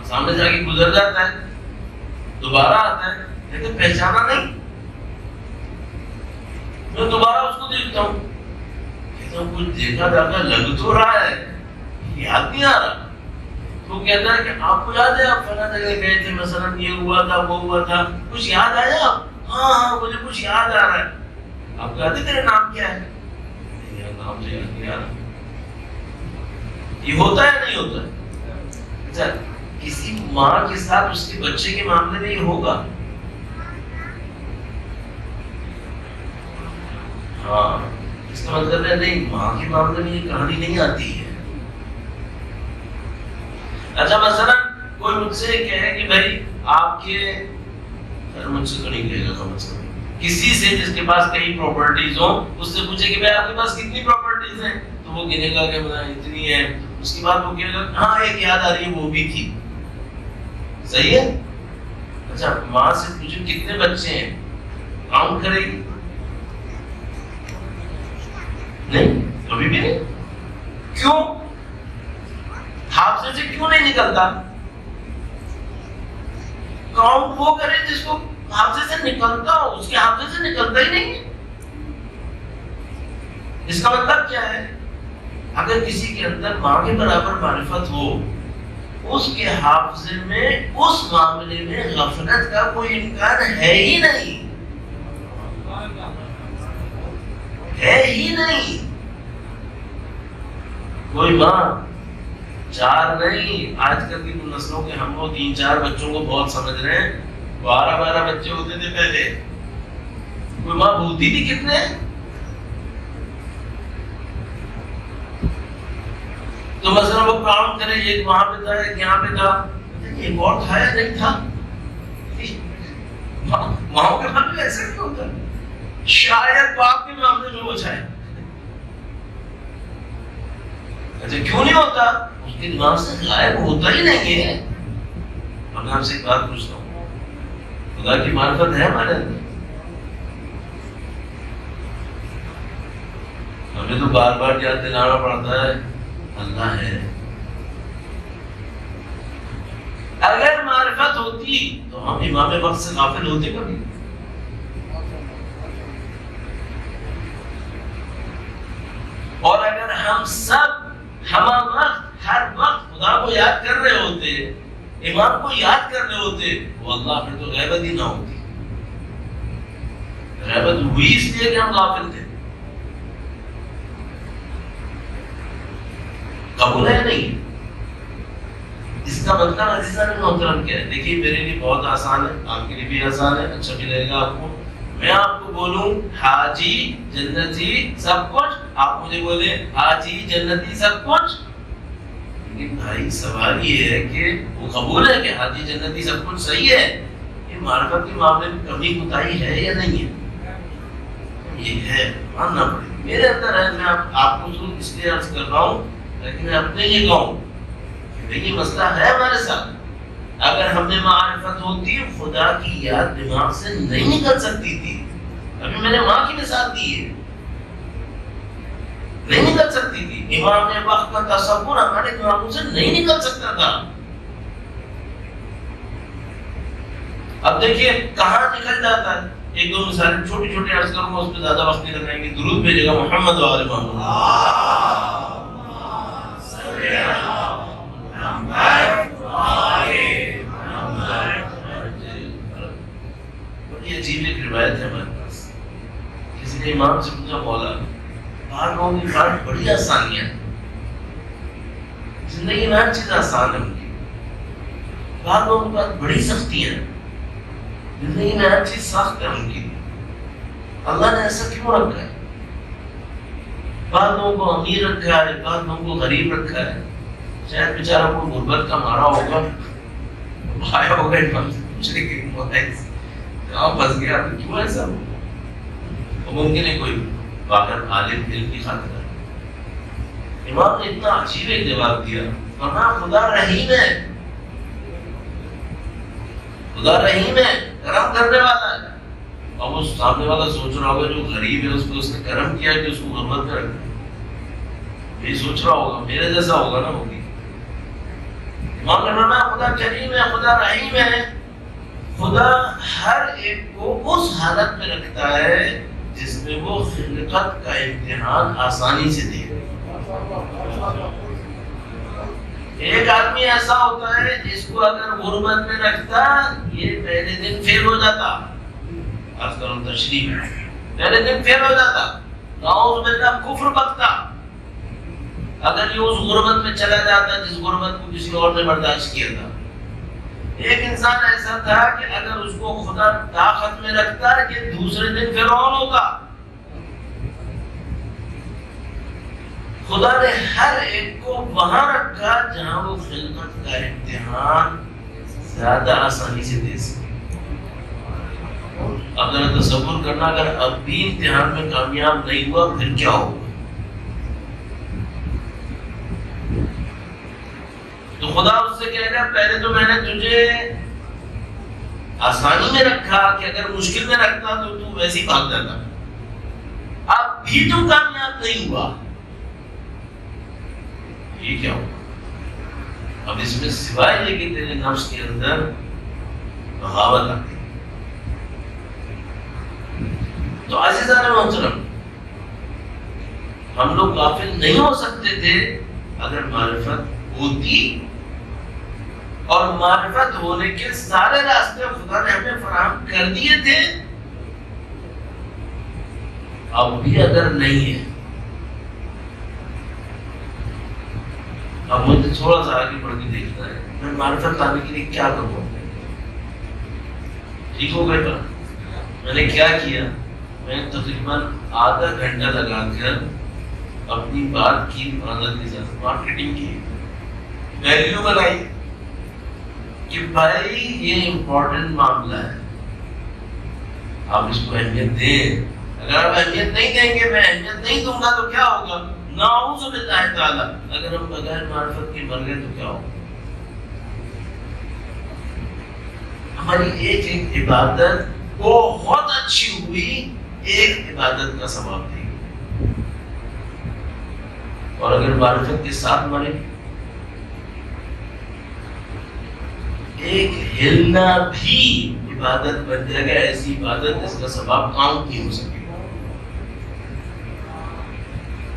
سامنے جا کے گزر جاتا ہے, دوبارہ آتا ہے, لیکن پہچانا نہیں. میں دوبارہ اس کو دیکھتا ہوں, کہتا ہوں کچھ دیکھا دیکھا لگ تو رہا ہے, یاد نہیں آ رہا. تو کہتا ہے کہ آپ کو یاد ہے آپ فلاں جگہ گئے تھے, مثلا یہ ہوا تھا وہ ہوا تھا, کچھ یاد آیا آپ؟ ہاں مجھے کچھ یاد آ رہا ہے. آپ کہتے تیرے نام کیا ہے؟ میرا نام تو یاد نہیں آ رہا. یہ ہوتا ہے نہیں ہوتا ہے؟ اچھا, کسی ماں کے ساتھ اس کے بچے کے معاملے میں یہ ہوگا. ہاں, اس کا مطلب ہے نہیں, ماں کے معاملے میں یہ کہانی نہیں آتی ہے. اچھا, مثلا کوئی مجھ سے کہے کہ بھائی آپ کے, مجھ سے تو نہیں کہے گا, کسی سے جس کے پاس کئی پراپرٹیز ہوں, اس سے پوچھے کہ بھائی آپ کے پاس کتنی پراپرٹیز ہیں, تو وہ گنے گا کہ اتنی ہے. اس کے بعد وہ کہے گا ہاں ایک یاد آ رہی ہے وہ بھی تھی. صحیح ہے. اچھا, ماں سے پوچھو کتنے بچے ہیں, کاؤنٹ کرے گی؟ نہیں, کبھی بھی نہیں. کیوں؟ حافظے سے کیوں نہیں نکلتا؟ کاؤنٹ وہ کرے جس کو حافظے سے نکلتا ہو, اس کے حافظے سے نکلتا ہی نہیں ہے. اس کا مطلب کیا ہے؟ اگر کسی کے اندر ماں کے برابر معرفت ہو, اس کے حافظے میں اس معاملے میں غفلت کا کوئی امکان ہے ہی نہیں, ہے ہی نہیں. کوئی ماں 4 نہیں، آج کل کی نسلوں کے ہم وہ 3-4 بچوں کو بہت سمجھ رہے ہیں، 12 بچے ہوتے تھے پہلے، کوئی ماں بھولتی تھی کتنے. تو مثلا وہ کام کرے، ایک وہاں پہ تھا ایک یہاں پہ تھا، ایک اور تھا یا نہیں تھا. ماؤں کے معاملے میں ایسا نہیں ہوتا، شاید باپ کے معاملے میں وہ چاہے. اچھا کیوں نہیں ہوتا؟ اس کے دماغ سے غائب ہوتا ہی نہیں ہے. اب میں آپ سے ایک بات پوچھتا ہوں، خدا کی معرفت ہے ہمارے اندر؟ ہمیں تو بار بار یاد دلانا پڑتا ہے اللہ ہے. اگر معرفت ہوتی تو ہم امام وقت سے غافل ہوتے کبھی؟ اور اگر ہم سب ہر وقت خدا کو یاد کر رہے ہوتے، امام کو یاد کر رہے ہوتے، وہ اللہ پھر تو غیبت ہی نہ ہوتی. غیبت ہوئی اس لیے کہ ہم غافل تھے. قبول ہے نہیں؟ اس کا مطلب عزیزان محترم کیا ہے؟ دیکھیے میرے لیے بہت آسان ہے، آپ کے لیے بھی آسان ہے، اچھا بھی لگے گا آپ کو. میں آپ کو بولوں حاجی جنتی سب کچھ، آپ مجھے بولے حاجی جنتی سب کچھ. لیکن بھائی سوال یہ ہے کہ وہ قبول ہے کہ حاجی جنتی سب کچھ صحیح ہے، یہ معرفت کے معاملے میں کمی کوتاہی ہے یا نہیں ہے؟ یہ ہے، ماننا پڑے گا. میرے اندر ہے، میں آپ کو اس لیے عرض کر رہا ہوں لیکن میں اپنے لیے کہوں کہ یہ مسئلہ ہے ہمارے ساتھ. اگر ہم میں معرفت ہوتی، خدا کی یاد دماغ سے نہیں نکل سکتی تھی. ابھی میں نے ماں کی مثال دی ہے، نہیں نکل سکتی تھی. امام وقت کا تصور ہمارے دماغوں سے نہیں نکل سکتا تھا. اب دیکھیے کہاں نکل جاتا ہے. ایک دو مثالیں چھوٹی چھوٹی عرض کروں گا، اس پہ زیادہ وقت نہیں لگائیں گے. درود بھیجے گا محمد و آل محمد. بڑی عجیب ایک روایت ہے ہمارے پاس. کسی نے امام سے پوچھا مولا بعض لوگوں کی بات بڑی آسانیاں، زندگی میں ہر چیز آسان ہے ان کی، بعض لوگوں کی بات بڑی سختی ہے، زندگی میں ہر چیز سخت ہے ان کی. اللہ نے ایسا کیوں رکھا ہے؟ بعض لوگوں کو امیر رکھا ہے، بعض لوگوں کو غریب رکھا ہے. شاید بیچارہ کو غربت کا مارا ہوگا، آیا ہوگا امام سے پوچھنے کے کہاں پھنس گیا، کیوں ایسا ہو؟ ممکن ہے کوئی باہر عالم علم کی خاطر. امام نے اتنا عجیب ایک جواب دیا، ورنہ خدا رحیم ہے، خدا رحیم ہے، کرم کرنے والا ہے. اور وہ سامنے والا سوچ رہا ہوگا جو غریب ہے اس کو اس نے کرم کیا کہ اس کو غربت میں رکھا. یہ سوچ رہا ہوگا میرے جیسا ہوگا نا وہ بھی. امام نے فرمایا خدا کریم ہے، خدا رحیم ہے، خدا ہر ایک کو اس حالت میں رکھتا ہے جس میں وہ خلقت کا امتحان آسانی سے دے. ایک آدمی ایسا ہوتا ہے جس کو اگر غربت میں رکھتا یہ پہلے دن فیل ہو جاتا. آج کل تشریح ہے، پہلے دن فیل ہو جاتا، نعوذ باللہ کفر بکتا. اگر یہ اس غربت میں چلا جاتا جس غربت کو کسی اور نے برداشت کیا تھا. ایک انسان ایسا تھا کہ اگر اس کو خدا طاقت میں رکھتا کہ دوسرے دن فرعون ہوتا. خدا نے ہر ایک کو وہاں رکھا جہاں وہ خلقت کا امتحان زیادہ آسانی سے دے سکے. اب ذرا تصور کرنا، اگر اب بھی امتحان میں کامیاب نہیں ہوا پھر کیا ہوگا؟ تو خدا اس سے کہے گا پہلے تو میں نے تجھے آسانی میں رکھا کہ اگر مشکل میں رکھتا تو تو ویسے ہی بھاگ جاتا، اب بھی تو کامیاب نہیں ہوا، یہ کیا ہوگا؟ اب اس میں سوائے یہ کہ تیرے نفس کے اندر بغاوت آتی. تو عزیزان محترم، ہم لوگ غافل نہیں ہو سکتے تھے اگر معرفت ہوتی، اور معرفت ہونے کے سارے راستے خدا نے ہمیں فراہم کر دیے تھے. اب بھی اگر نہیں ہے، اب تھوڑا سا آگے بڑھ کے دیکھنا ہے میں معرفت لانے کے لیے کیا کروں. ٹھیک ہو گئے. میں نے کیا کیا, میں تقریباً آدھا گھنٹہ لگا کر اپنی بات کی مہارت کے ساتھ مارکیٹنگ کی, ویلیو بنائی کہ بھائی یہ امپورٹنٹ معاملہ ہے, آپ اس کو اہمیت دیں. اگر آپ اہمیت نہیں دیں گے, میں اہمیت نہیں دوں گا تو کیا ہوگا؟ نعوذ باللہ تعالیٰ, اگر ہم بغیر معرفت کے مر گئے تو کیا ہوگا؟ ہماری ایک ایک عبادت بہت اچھی ہوئی, ایک عبادت کا ثواب دے گی. اور اگر معرفت کے ساتھ مرے, ایک ہلنا بھی عبادت بن جائے گا, ایسی عبادت جس کا ثواب کاؤنٹ نہیں ہو سکے.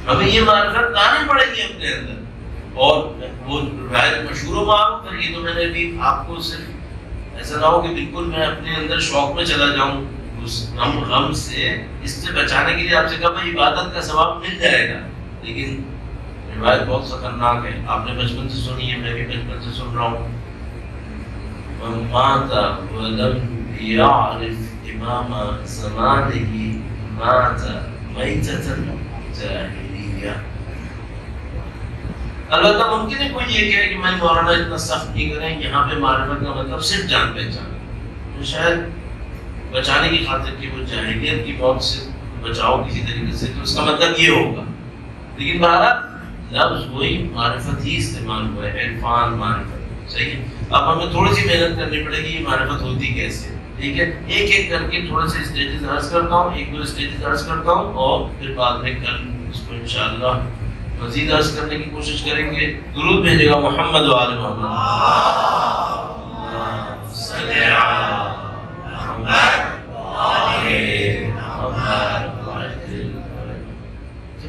ہمیں یہ معرفت لانی پڑے گی اپنے اندر. اور وہ روایت مشہور و معروف ہے, یہ تو میں نے بھی آپ کو صرف ایسا نہ ہو کہ بالکل میں اپنے اندر شوق میں چلا جاؤں, اس غم سے, اس سے بچانے کے لیے آپ سے کہا بھائی عبادت کا ثواب مل جائے گا. لیکن روایت بہت خطرناک ہے, آپ نے بچپن سے سنی ہے, میں بھی بچپن سے سن رہا ہوں. من مات ولم يعرف امام زمانه مات میتة جاہلیہ. البتہ ممکن ہے کوئی یہ کہے کہ میں مولانا اتنا سخت نہیں کریں, یہاں پہ معرفت کا مطلب صرف جان پہچان, تو شاید بچانے کی خاطر کہ وہ جاہلیت کی موت سے بچاؤ کسی طریقے سے, تو اس کا مطلب یہ ہوگا. لیکن بہرحال لفظ وہی معرفت ہی استعمال ہوا ہے, عرفان معرفت. صحیح ہے. اب ہمیں تھوڑی سی محنت کرنی پڑے گی, یہ معرفت ہوتی کیسے. ٹھیک ہے, ایک ایک کر کے تھوڑے سے اسٹیجز عرض کرتا ہوں, ایک دو اسٹیجز عرض کرتا ہوں, اور پھر بعد میں کل اس کو انشاءاللہ مزید عرض کرنے کی کوشش کریں گے. درود بھیجے گا محمد و آل محمد. صلی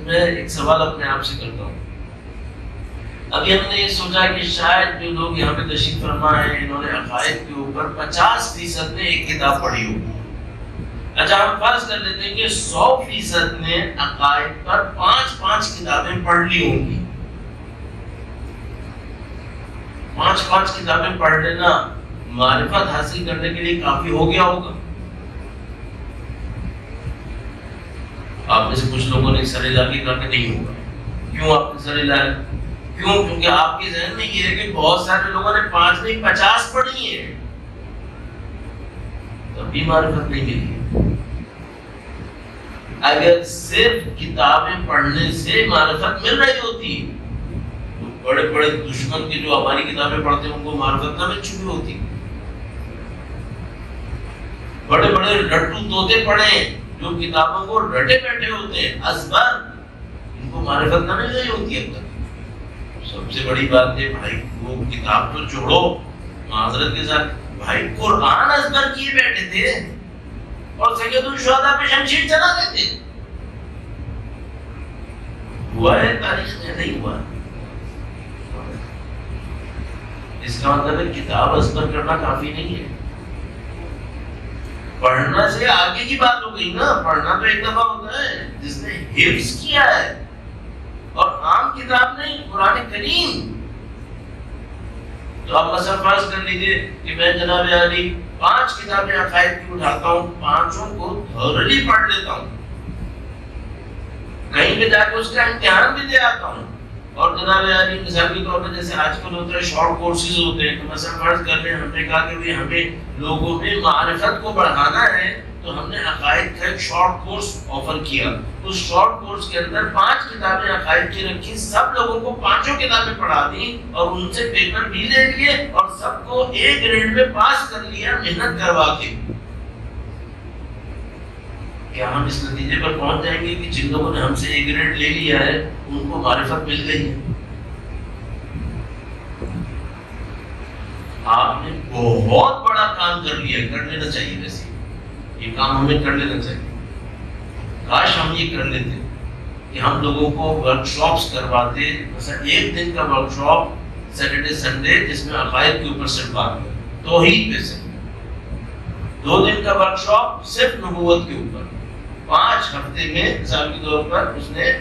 میں ایک سوال اپنے آپ سے کرتا ہوں. ابھی ہم نے یہ سوچا کہ شاید جو لوگ یہاں پہ تشریف فرما ہیں, انہوں نے عقائد کے اوپر 50% نے ایک کتاب پڑھی ہوگی. اچھا, ہم فرض کر لیتے ہیں کہ 100% نے عقائد پر 5 کتابیں پڑھ لی ہوں گی. 5 کتابیں پڑھ لینا معرفت حاصل کرنے کے لیے کافی ہو گیا ہوگا. آپ میں سے کچھ لوگوں نے سر ہلا کے کہا کہ نہیں ہوگا. کیوں آپ نے سر ہلایا؟ کیوں؟ کیونکہ آپ کے ذہن میں یہ ہے کہ بہت سارے لوگوں نے 5 نہیں 50 پڑھی ہے, تب بھی معرفت نہیں ملی. اگر صرف کتابیں پڑھنے سے معرفت مل رہی ہوتی تو بڑے بڑے دشمن کے جو ہماری کتابیں پڑھتے ہیں ان کو معرفت نہ مل چکی ہوتی. بڑے بڑے لٹو طوطے پڑھے جو کتابوں کو رٹے بیٹھے ہوتے ہیں ازبر, ان کو معرفت نہ مل رہی ہوتی اب تک. سب سے بڑی بات ہے بھائی, وہ کتاب تو چھوڑو, معذرت کے ساتھ بھائی قرآن ازبر کیے بیٹھے تھے اور سید الشہداء پہ شمشیر چلا دیتے. ہوا ہے تاریخ میں؟ نہیں ہوا. اس کا مطلب ہے کتاب ازبر کرنا کافی نہیں ہے. پڑھنا سے آگے کی بات ہو گئی نا. پڑھنا تو ایک دفعہ ہوتا ہے جس نے حفظ کیا ہے, اور عام کتاب نہیں, قرآن کریم. تو آپ مثلا فرض کر لیجیے کہ میں جناب عالی 5 کتابیں عقائد کی اٹھاتا ہوں, 5 کو تھورلی پڑھ لیتا ہوں, کہیں پہ جا کے اس کا امتحان بھی دے آتا ہوں. اور جناب عالی مثال کے طور پر جیسے آج کل ہوتا ہے شارٹ کورسز ہوتے ہیں, تو مثلا فرض کر لیں ہم نے کہا کہ ہمیں لوگوں میں معرفت کو بڑھانا ہے, تو ہم نے عقائد کا ایک شارٹ کورس آفر کیا. اس شارٹ کورس کے اندر 5 کتابیں عقائد کی رکھی, سب لوگوں کو 5 کتابیں پڑھا دی اور ان سے پیپر بھی لے لیے اور سب کو A گریڈ میں پاس کر لیا محنت کروا کے. کیا ہم اس نتیجے پر پہنچ جائیں گے کہ جن لوگوں نے ہم سے A گریڈ لے لیا ہے ان کو معرفت مل گئی ہے؟ آپ نے بہت بڑا کام کر لیا, کر لینا چاہیے. ویسے یہ کام ہمیں کر لینا چاہیے. کاش ہم یہ کر لیتے کہ ہم لوگوں کو ورک شاپس کرواتے, مثلا 1 دن کا ورک شاپ سیٹرڈے سنڈے جس میں عقائد کے اوپر صرف بات ہو, توحید پہ سے. 2 دن کا ورک شاپ صرف نبوت کے اوپر. 5 ہفتے میں مثال کے طور پر اس نے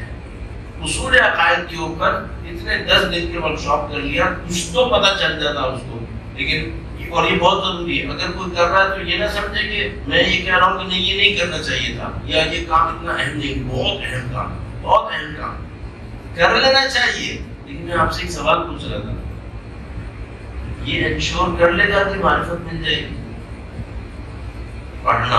اصول عقائد کے اوپر اتنے 10 دن کے ورک شاپ کر لیا، کچھ تو پتہ چل جاتا اس کو. لیکن اور یہ بہت ضروری ہے، اگر کوئی کر رہا ہے تو یہ نہ سمجھے کہ میں یہ کہہ رہا ہوں کہ نہیں یہ نہیں کرنا چاہیے تھا، یا یہ کام اتنا اہم نہیں. بہت اہم کام، بہت اہم کام کر لینا چاہیے. لیکن میں آپ سے ایک سوال پوچھ رہا تھا، یہ انشور کر لے گا کہ معرفت مل جائے گی؟ پڑھنا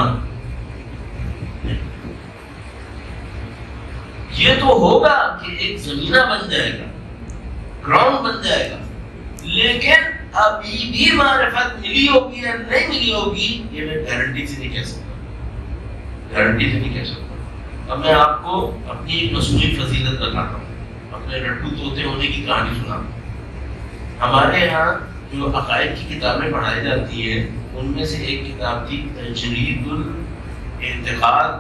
یہ تو ہوگا کہ ایک زمینہ بن جائے گا، گراؤنڈ بن جائے گا، لیکن ابھی بھی معرفت ملی ہوگی یا نہیں ملی ہوگی یہ میں گارنٹی سے نہیں کہہ سکتا، گارنٹی سے نہیں کہہ سکتا. اب میں آپ کو اپنی ایک مصنوعی فضیلت بتاتا ہوں، اپنے لڈو طوطے ہونے کی کہانی سناتا ہوں. ہمارے یہاں جو عقائد کی کتابیں پڑھائی جاتی ہیں ان میں سے ایک کتاب تھی تجرید الاعتقاد،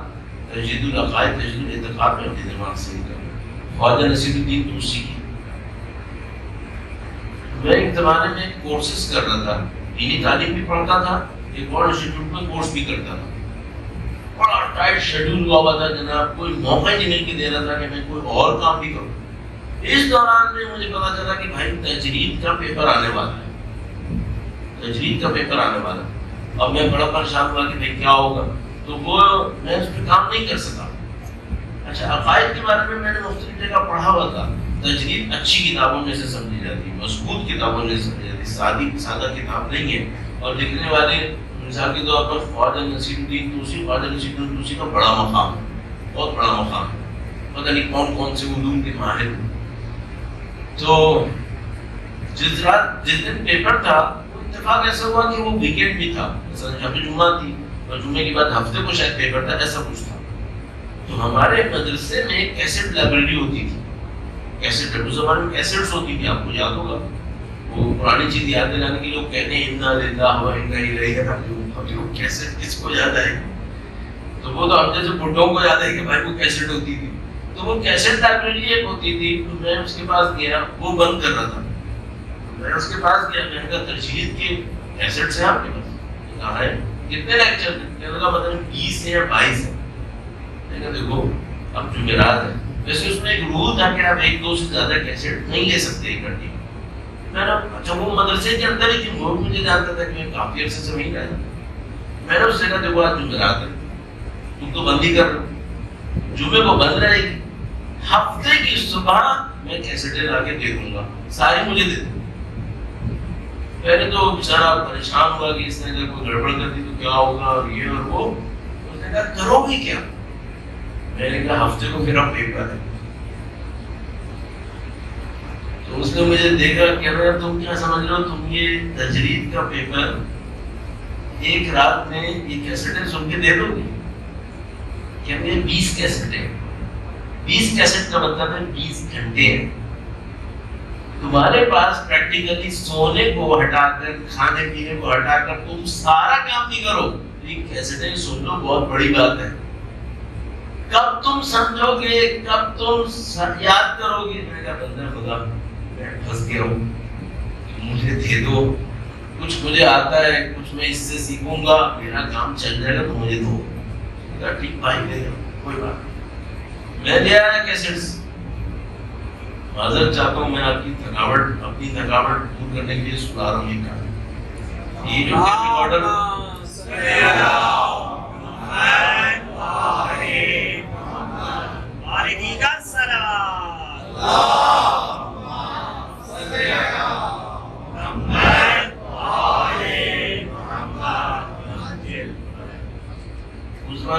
تجرید العقائد، تجرید الاعتقاد میں اپنے دماغ سے نکلا، خواجہ نصیر الدین طوسی کی. میں ایک زمانے میں کورسز کر رہا تھا، دینی تعلیم بھی پڑھتا تھا، ایک اور انسٹیٹیوٹ میں کورس بھی کرتا تھا. بڑا ٹائٹ شیڈول ہوا تھا جناب، کوئی موقع نہیں مل کے دے رہا تھا کہ میں کوئی اور کام بھی کروں. اس دوران میں مجھے پتا چلا کہ بھائی تجرید کا پیپر آنے والا ہے، تجرید کا پیپر آنے والا ہے. اب میں بڑا پریشان ہوا کہ بھائی کیا ہوگا، تو وہ میں اس پہ کام نہیں کر سکا. اچھا عقائد کے بارے میں نے مختلف جگہ پڑھا ہوا تھا. تجرید اچھی کتابوں میں سے سمجھی جاتی ہے، مضبوط کتابوں میں سے سمجھی جاتی ہے، سادہ کتاب نہیں ہے. اور لکھنے والے مثال کے طور پر خواجہ نصیر الدین طوسی، خواجہ نصیر الدین طوسی کا بڑا مقام ہے، بہت بڑا مقام ہے، پتہ نہیں کون کون سے علوم کے ماہر. تو جس دن پیپر تھا وہ اتفاق ایسا ہوا کہ وہ ویکینڈ بھی تھا، مثلا شب جمعہ تھی اور جمعے کے بعد ہفتے کو شاید پیپر تھا، ایسا کچھ تھا. تو ہمارے مدرسے میں ایک کیسٹ لائبریری ہوتی تھی. کیسٹ اس زمانے میں کیسٹس ہوتی تھی، آپ کو یاد ہوگا. وہ پرانی چیز یاد دلانے کے لوگ کہتے ہیں انا للہ و انا الیہ راجعون. اب وہ کیسٹ کس کو یاد آئے؟ تو وہ تو ہم جیسے بڈھوں کو یاد ہے کہ بھائی وہ کیسٹ ہوتی تھی. تو وہ کیسٹ لائبریری ایک ہوتی تھی. تو میں اس کے پاس گیا، وہ بند کر رہا تھا. میں اس کے پاس گیا، میں نے کہا تجرید کے کیسٹس ہیں آپ کے پاس؟ کہا ہے. کتنے لیکچر ہیں؟ کہنے لگا مطلب 20 ہے یا 22 ہے. میں نے کہا دیکھو اب جمعرات ہے، ویسے اس میں ایک رول تھا کہ آپ 1-2 سے زیادہ کیسٹ نہیں لے سکتے اکٹھے. میں نے اچھا وہ مدرسے کے اندر ہی تھی، وہ مجھے جانتا تھا کہ میں کافی عرصے سے وہیں رہا. میں نے اس سے کہا دیکھو آج جمعرات ہے، تم تو بند ہی کر رہے ہو، جمعے کو بند رہے گی، ہفتے کی صبح میں کیسٹیں لا کے دے دوں گا، ساری مجھے دے دوں. پہلے تو بیچارہ پریشان ہوا کہ اس نے اگر کوئی گڑبڑ کر دی تو کیا ہوگا اور یہ اور وہ. اس نے کہا کرو گی کیا؟ میں نے کہا ہفتے کو پھر اب پیپر ہے. تو اس نے مجھے دیکھا کہ تم کیا سمجھ رہے ہو، تم یہ تجرید کا پیپر ایک رات میں یہ کیسٹیں سن کے دے دو گے؟ کہ 20 کیسٹیں، 20 کیسٹ کا مطلب ہے 20 گھنٹے ہیں. تمہارے پاس پریکٹیکلی سونے کو ہٹا کر، کھانے پینے کو ہٹا کر تم سارا کام نہیں کرو. یہ کیسٹیں سن لو، بہت بڑی بات ہے. کب تم سمجھو گے، کب تم یاد کرو گے؟ میں نے کہا بندہ خدا میں پھنس گیا ہوں، مجھے دے دو. کچھ مجھے آتا ہے، کچھ میں اس سے سیکھوں گا، میرا کام چل جائے گا تو مجھے دو. ٹھیک بھائی لے جاؤ، کوئی بات نہیں. میں لے آیا کیسٹس. معذرت چاہتا ہوں، میں آپ کی تھکاوٹ، اپنی تھکاوٹ دور کرنے کے لیے سنا رہا ہوں. یہ کام یہ جو آرڈر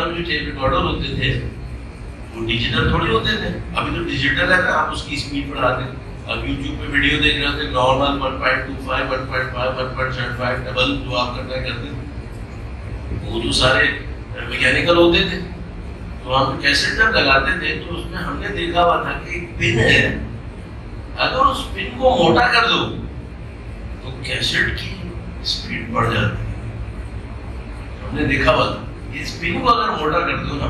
جو ٹیپ ریکارڈر ہوتے تھے وہ ڈیجیٹل تھوڑی ہوتے تھے. ابھی تو ڈیجیٹل ہے نا، آپ اس کی اسپیڈ بڑھا دیں. اب یوٹیوب پہ ویڈیو دیکھ رہے تھے نارمل 1.25 1.5 1.75 ڈبل جو آپ کرنا کرتے تھے، وہ تو سارے میکینیکل ہوتے تھے. تو ہم کیسٹ جب لگاتے تھے تو اس میں ہم نے دیکھا ہوا تھا کہ ایک پن ہے، اگر اس پن کو موٹا کر دو تو کیسٹ کی اسپیڈ بڑھ جاتی ہے. ہم نے دیکھا ہوا تھا اس پن کو اگر موٹا کر دو نا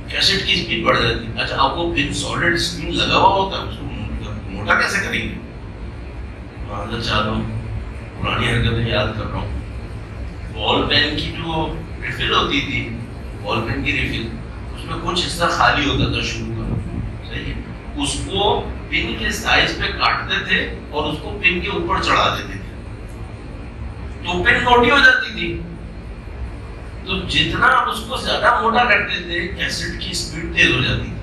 کیسٹ کی اسپیڈ بڑھ جاتی ہے. اچھا اب وہ پن سالڈ اسپن لگا ہوا ہوتا ہے، اس کو موٹا کیسے کریں گے؟ معذرت چاہتا ہوں، پرانی حرکتیں یاد کر رہا ہوں. بال پین کی جو ریفل ہوتی تھی، بال پین کی ریفل، اس میں کچھ حصہ خالی ہوتا تھا شروع کا، صحیح ہے. اس کو پن کے سائز پہ کاٹتے تھے اور اس کو پن کے اوپر چڑھا دیتے تھے تو پن موٹی ہو جاتی تھی. تو جتنا آپ اس کو زیادہ موٹا کرتے تھے کیسٹ کی اسپیڈ تیز ہو جاتی تھی.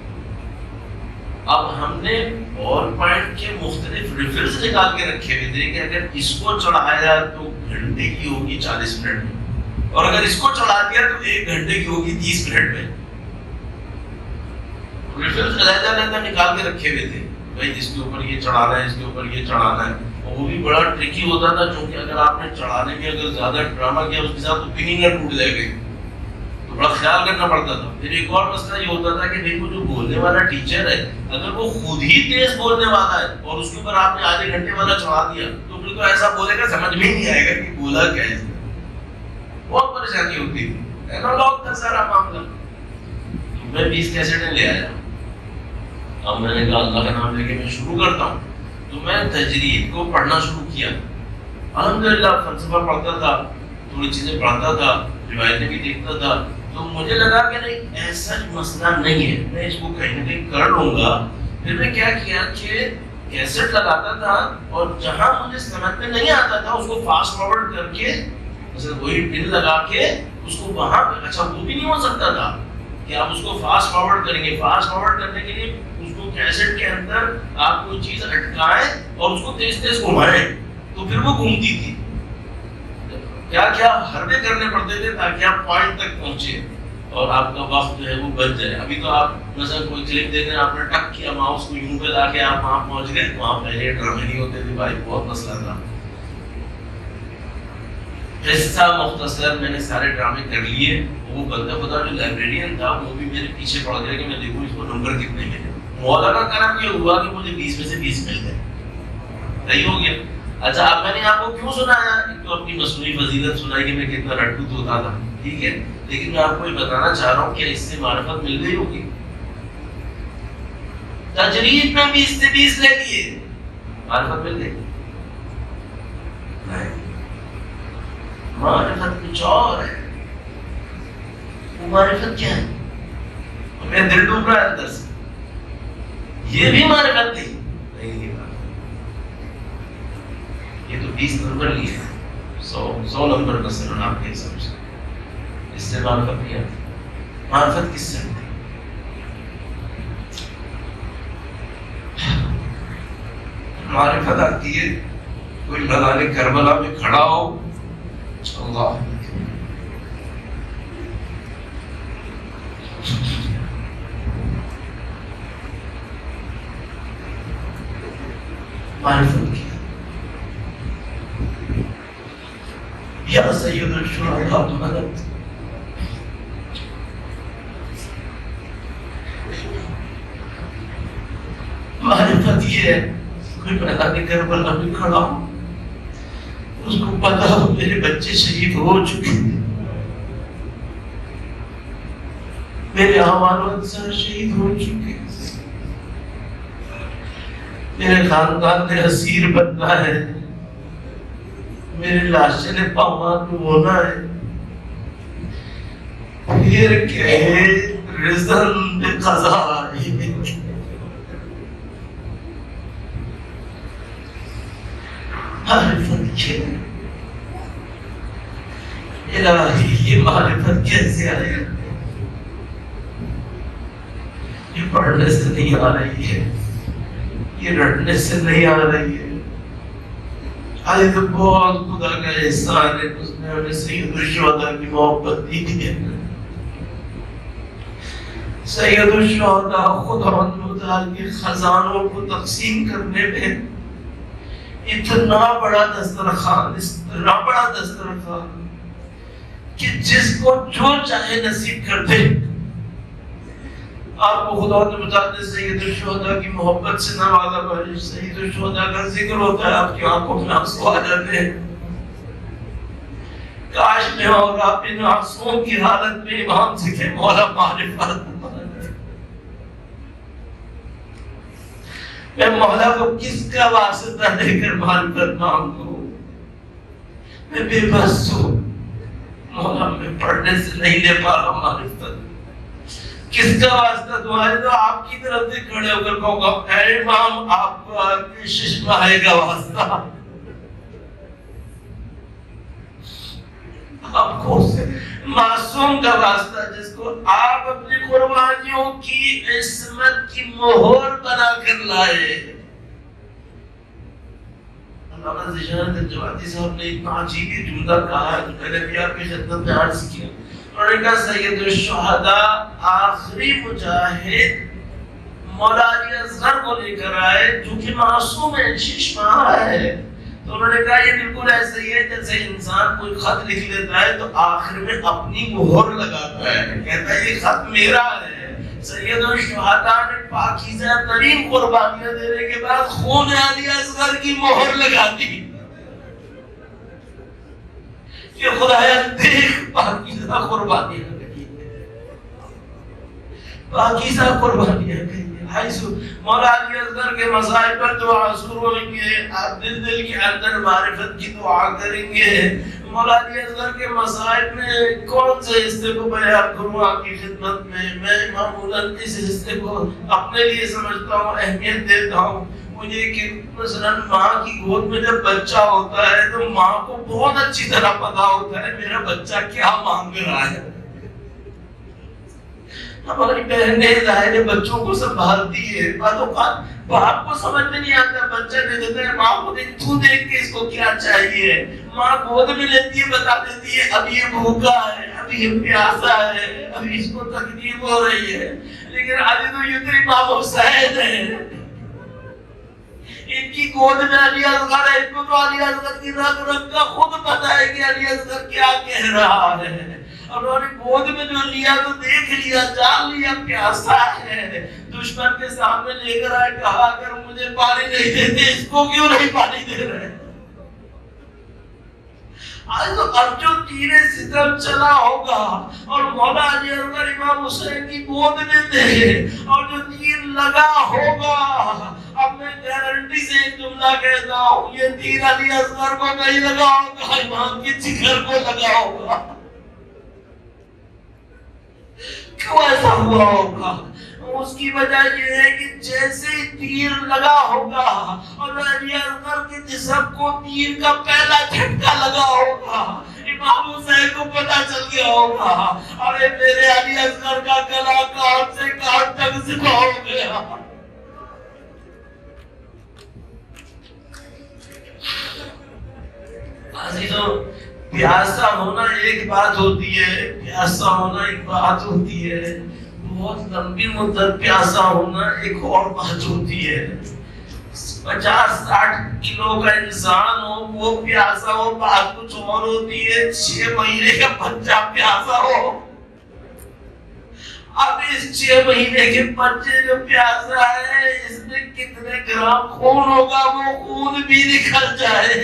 اب ہم نے بال پوائنٹ کے مختلف ریفلز نکال کے رکھے ہوئے تھے کہ اگر اس کو چڑھایا تو گھنٹے کی ہوگی 40 منٹ میں, اور اگر اس کو چڑھا دیا تو 1 گھنٹے کی ہوگی 30 منٹ میں. ریفلز علیحدہ نکال کے رکھے ہوئے تھے بھائی اس کے اوپر یہ چڑھانا ہے, اس کے اوپر یہ چڑھانا ہے. اور وہ بھی بڑا ٹرکی ہوتا تھا چونکہ اگر آپ نے چڑھانے میں اگر زیادہ ڈرامہ کیا اس کے ساتھ تو پننگ نہ ٹوٹ جائے گی, تو بڑا خیال کرنا پڑتا تھا. پھر ایک اور مسئلہ یہ ہوتا تھا کہ بھائی وہ جو بولنے والا ٹیچر ہے اگر وہ خود ہی تیز بولنے والا ہے اور اس کے اوپر آپ نے آدھے گھنٹے والا چڑھا دیا تو پھر تو ایسا بولے گا سمجھ میں نہیں آئے گا کہ بولا کیا ہے. بہت پریشانی ہوتی تھی, اینالوگ تھا سارا معاملہ. میں 20 کیسٹیں لے آیا. اب میں نے کہا اللہ کا نام لے کے میں شروع کرتا ہوں. تو میں تجرید کو پڑھنا شروع کیا. الحمدللہ فلسفہ پڑھتا تھا, تھوڑی چیزیں پڑھتا تھا, روایتیں بھی دیکھتا تھا. تو مجھے لگا کہ نہیں ایسا مسئلہ نہیں ہے, میں اس کو کہیں نہ کہیں کر لوں گا. پھر میں کیا کیا کہ کیسٹ لگاتا تھا اور جہاں مجھے سمجھ میں نہیں آتا تھا اس کو فاسٹ فارورڈ کر کے مثلا وہی پن لگا کے اس کو وہاں پہ, اچھا وہ بھی نہیں ہو سکتا تھا کہ آپ اس کو فاسٹ فارورڈ کریں گے. فاسٹ فارورڈ کرنے کے لیے اس کو کیسٹ کے اندر آپ کوئی چیز اٹکائیں اور اس کو تیز تیز گھمائیں تو پھر وہ گھومتی تھی. کیا کیا حربے کرنے پڑتے تھے تاکہ آپ پوائنٹ تک پہنچے اور آپ کا وقت جو ہے وہ بچ جائے. ابھی تو آپ مثلا کوئی کلپ دیکھ رہے ہیں, آپ نے ٹک کیا ماؤس کو یوں پہ لا کے آپ وہاں پہنچ گئے. وہاں پہلے ڈرامے نہیں ہوتے تھے بھائی, بہت مسئلہ تھا. قصہ مختصر میں نے سارے ڈرامے کر لیے. وہ بندہ خدا جو لائبریرین تھا وہ بھی میرے پیچھے پڑ گیا کہ میں دیکھوں اس کو نمبر کتنے ملے. مولانا کا کرم یہ ہوا کہ مجھے 20 میں سے 20 مل گئے. صحیح ہو گیا. اچھا اب میں نے آپ کو کیوں سنایا, ایک تو اپنی مصنوعی فضیلت سنائی کہ میں کتنا رٹو ہوتا تھا, ٹھیک ہے, لیکن میں آپ کو یہ بتانا چاہ رہا ہوں کہ اس سے معرفت مل گئی ہوگی. تجرید میں 20 سے 20 لے لیے, معرفت مل گئی نہیں. معرفت کچھ اور ہے. وہ معرفت کیا ہے؟ میرا دل ڈوب رہا ہے اندر سے. یہ بھی معرفت نہیں. یہ تو 20 نمبر لیے, 100 نمبر کا سر آپ کے حساب سے. اس سے معرفت نہیں آتی. معرفت کس سے آتی؟ معرفت آتی ہے کوئی میدان کربلا میں کھڑا ہو, اللہ معرفت کی یا سید الشہداء مدد. معرفت یہ ہے کوئی میدان کربلا میں کھڑا ہو, اس کو پتا ہو میرے بچے شہید ہو چکے ہیں, میرے اعمال و انصار شہید ہو چکے ہیں, میرے خاندان نے اسیر بننا ہے, میرے لاشیں نے پامال میں ہونا ہے. پھر کہے رزن بقضا معرفت کیا الہی, یہ معرفت کیسے آئے؟ یہ پڑھنے سے نہیں آ رہی ہے, یہ رٹنے سے نہیں آ رہی ہے. آج تو بہت خدا کا احسان ہے, اس نے ہمیں سید الشہداء کی محبت دی ہے. سید الشہداء خدا متعال کے خزانوں کو تقسیم کرنے میں اتنا بڑا دسترخوان, اتنا بڑا دسترخوان کہ جس کو جو چاہے نصیب کر دے. آپ کو خدا نے بتاتے سید الشہداء کی محبت سے نوازا بھائی. سید الشہداء کا ذکر ہوتا ہے آپ کی آنکھوں میں آنسو آ جاتے ہیں. کاش میں اور آپ ان آنسوؤں کی حالت میں امام سے کہ مولا معرفت, میں مولا کو کس کا واسطہ لے کر معرفت مانگوں؟ میں بے بس ہوں مولا, میں پڑھنے سے نہیں لے پا رہا معرفت. کس کا واسطہ تمہارے؟ تو آپ کی طرف سے کھڑے ہو کر کہوں گا اے امام آپ کو آپ کے ششماہے کا واسطہ، آپ کو معصوم کا واسطہ جس کو آپ اپنی قربانیوں کی عصمت کی مہر بنا کر لائے۔ علامہ ذیشان الجوادی صاحب نے اتنا عجیب جملہ کہا ہے، میں نے بھی آپ کی خدمت میں عرض کیا، انہوں نے کہا سید الشہداء آخری مجاہد مولا علی اصغر کو لے کر آئے جو کہ معصوم ہے، ششماہ ہے۔ تو انہوں نے کہا یہ بالکل ایسا ہی ہے جیسے انسان کوئی خط لکھ لیتا ہے تو آخر میں اپنی مہر لگاتا ہے، کہتا ہے یہ خط میرا ہے۔ سید الشہداء نے پاکیزہ ترین قربانیاں دینے کے بعد خون علی اصغر کی مہر لگا دی کہ خدایا دیکھ پاکیزہ قربانیاں گئی، پاکیزہ قربانیاں گئی۔ مولا علی اصغر کے مصائب پر دعا ضرور ہوئیں گے، آپ دل کے اندر معرفت کی دعا کریں گے۔ مولا علی اصغر کے مصائب میں کون سے حصے کو بیان کروں آپ کی خدمت میں معمولاً اس حصے کو اپنے لیے سمجھتا ہوں، اہمیت دیتا ہوں۔ مجھے کہ مثلاً ماں کی گود میں جب بچہ ہوتا ہے تو ماں کو بہت اچھی طرح پتا ہوتا ہے میرا بچہ کیا مانگ رہا ہے۔ ہماری بہنیں ظاہر بچوں کو سنبھالتی ہے، بعض اوقات باپ کو سمجھ میں نہیں آتا، بچہ دے دیتا ہے ماں کو، تو دیکھ کے اس کو کیا چاہیے، ماں گود میں لیتی ہے بتا دیتی ہے اب یہ بھوکا ہے، اب یہ پیاسا ہے، اب اس کو تکلیف ہو رہی ہے۔ لیکن علی تو یتری امام حسین ہے، ان کی گود میں علی اصغر ہے، ان کو تو علی اصغر کی رگ رگ کا خود پتا ہے کہ علی اصغر کیا کہہ رہا ہے۔ انہوں نے گود میں جو لیا تو دیکھ لیا، جان لیا پیاسا ہے، دشمن کے سامنے لے کر آئے، کہا اگر مجھے پانی نہیں دیتے اس کو کیوں نہیں پانی دے رہے؟ آج تو اب جو تیر ستم چلا ہوگا اور مولا علی اصغر امام حسین کی گود میں تھے اور جو تیر لگا ہوگا، اب میں گارنٹی سے ایک جملہ کہتا ہوں یہ تیر علی اصغر کو نہیں لگا ہوگا، امام کی جگر کو لگا ہوگا۔ کیوں ایسا ہوا ہوگا؟ اس کی وجہ یہ ہے کہ جیسے تیر لگا ہوگا اور علی اصغر کے جسم کو تیر کا پہلا جھٹکا لگا ہوگا، امام حسین کو پتا چل گیا ہوگا ارے میرے علی اصغر کا گلا کان سے کان تک ذبح ہو گیا۔ عزیزوں، پیاسا ہونا ایک بات ہوتی ہے، پیاسا ہونا ایک بات ہوتی ہے، بہت لمبی مدت پیاسا ہونا ایک اور بات ہوتی ہے۔ 50-60 کلو کا انسان ہو وہ پیاسا ہو بات کچھ اور ہوتی ہے، 6 مہینے کا بچہ پیاسا ہو، اب اس 6 مہینے کے بچے جو پیاسا ہے اس میں کتنے گرام خون ہوگا وہ خون بھی نکل جائے۔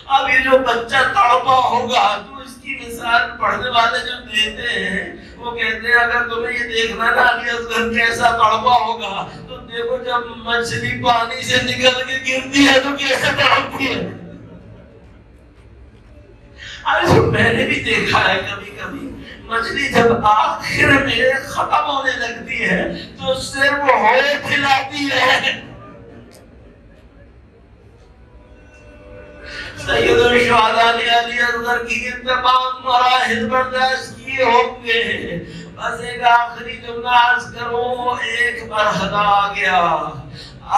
اب یہ جو بچہ تڑپا ہوگا تو اس کی مثال پڑھنے والے جو دیتے ہیں وہ کہتے ہیں اگر تمہیں یہ دیکھنا نا علی اصغر کیسا تڑپا ہوگا تو دیکھو جب مچھلی پانی سے نکل کے گرتی ہے تو کیسے تڑپتی ہے۔ میں نے بھی دیکھا ہے کبھی کبھی مچھلی جب آخر میں ختم ہونے لگتی ہے تو صرف ہوئے کھلاتی ہے۔ سید الشہداء نے علی اصغر کی تمام مراحل برداشت کیے ہوں گے، بس ایک آخری جملہ عرض کروں، ایک مرحلہ آ گیا،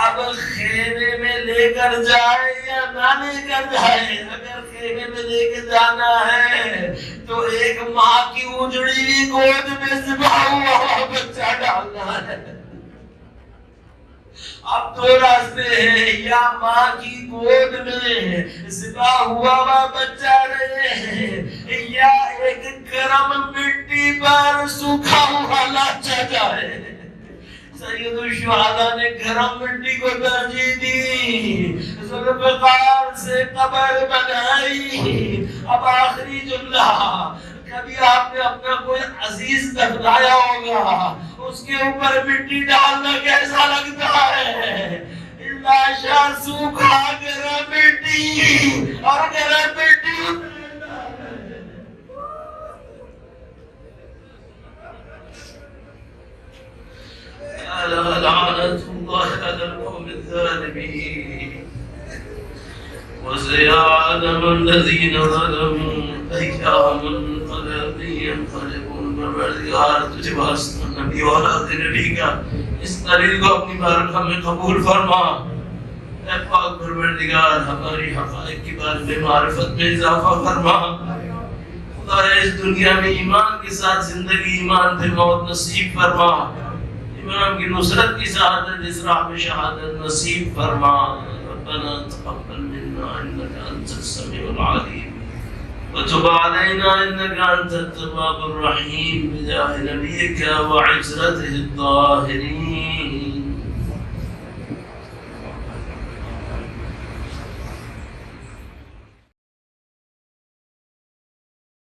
اب خیمے میں لے کر جائے یا نہ لے کر جائے، اگر خیمے میں لے کے جانا ہے تو ایک ماں کی اجڑی ہوئی گود میں ذبح ہوا بچہ ڈالنا ہے۔ اب 2 راستے ہیں، یا ماں کی گود میں ذبح ہوا بچہ رہے یا ایک گرم مٹی پر سوکھا ہوا لاچا جائے۔ سید الشہداء نے گرم مٹی کو ترجیح دی، ذوالفقار سے قبر بنائی۔ اب آخری جملہ، کبھی آپ نے اپنا کوئی عزیز دفنایا ہوگا، اس کے اوپر مٹی ڈالنا کیسا لگتا ہے؟ لاشا سوکھا گرم مٹی اور گرم مٹی الظالمين وسيعلم الذين ظلموا أيام منقلب ينقلبون پروردگار تجھے واسطہ نبی اور آدھے نبی کا اس دلیل کو اپنی بارگاہ میں قبول فرما. اے پاک پروردگار ہماری حقائق کے بارے میں معرفت میں اضافہ فرما. خدا اس دنیا میں ایمان کے ساتھ زندگی، ایمان پہ موت نصیب فرما. امام کی نصرت کی شہادت، اسراء میں شہادت نصیب فرما. ربنا تقبل منا انك انت السميع العليم وتب علينا انك انت التواب الرحيم بجاه نبيك وعزرته الظاهرين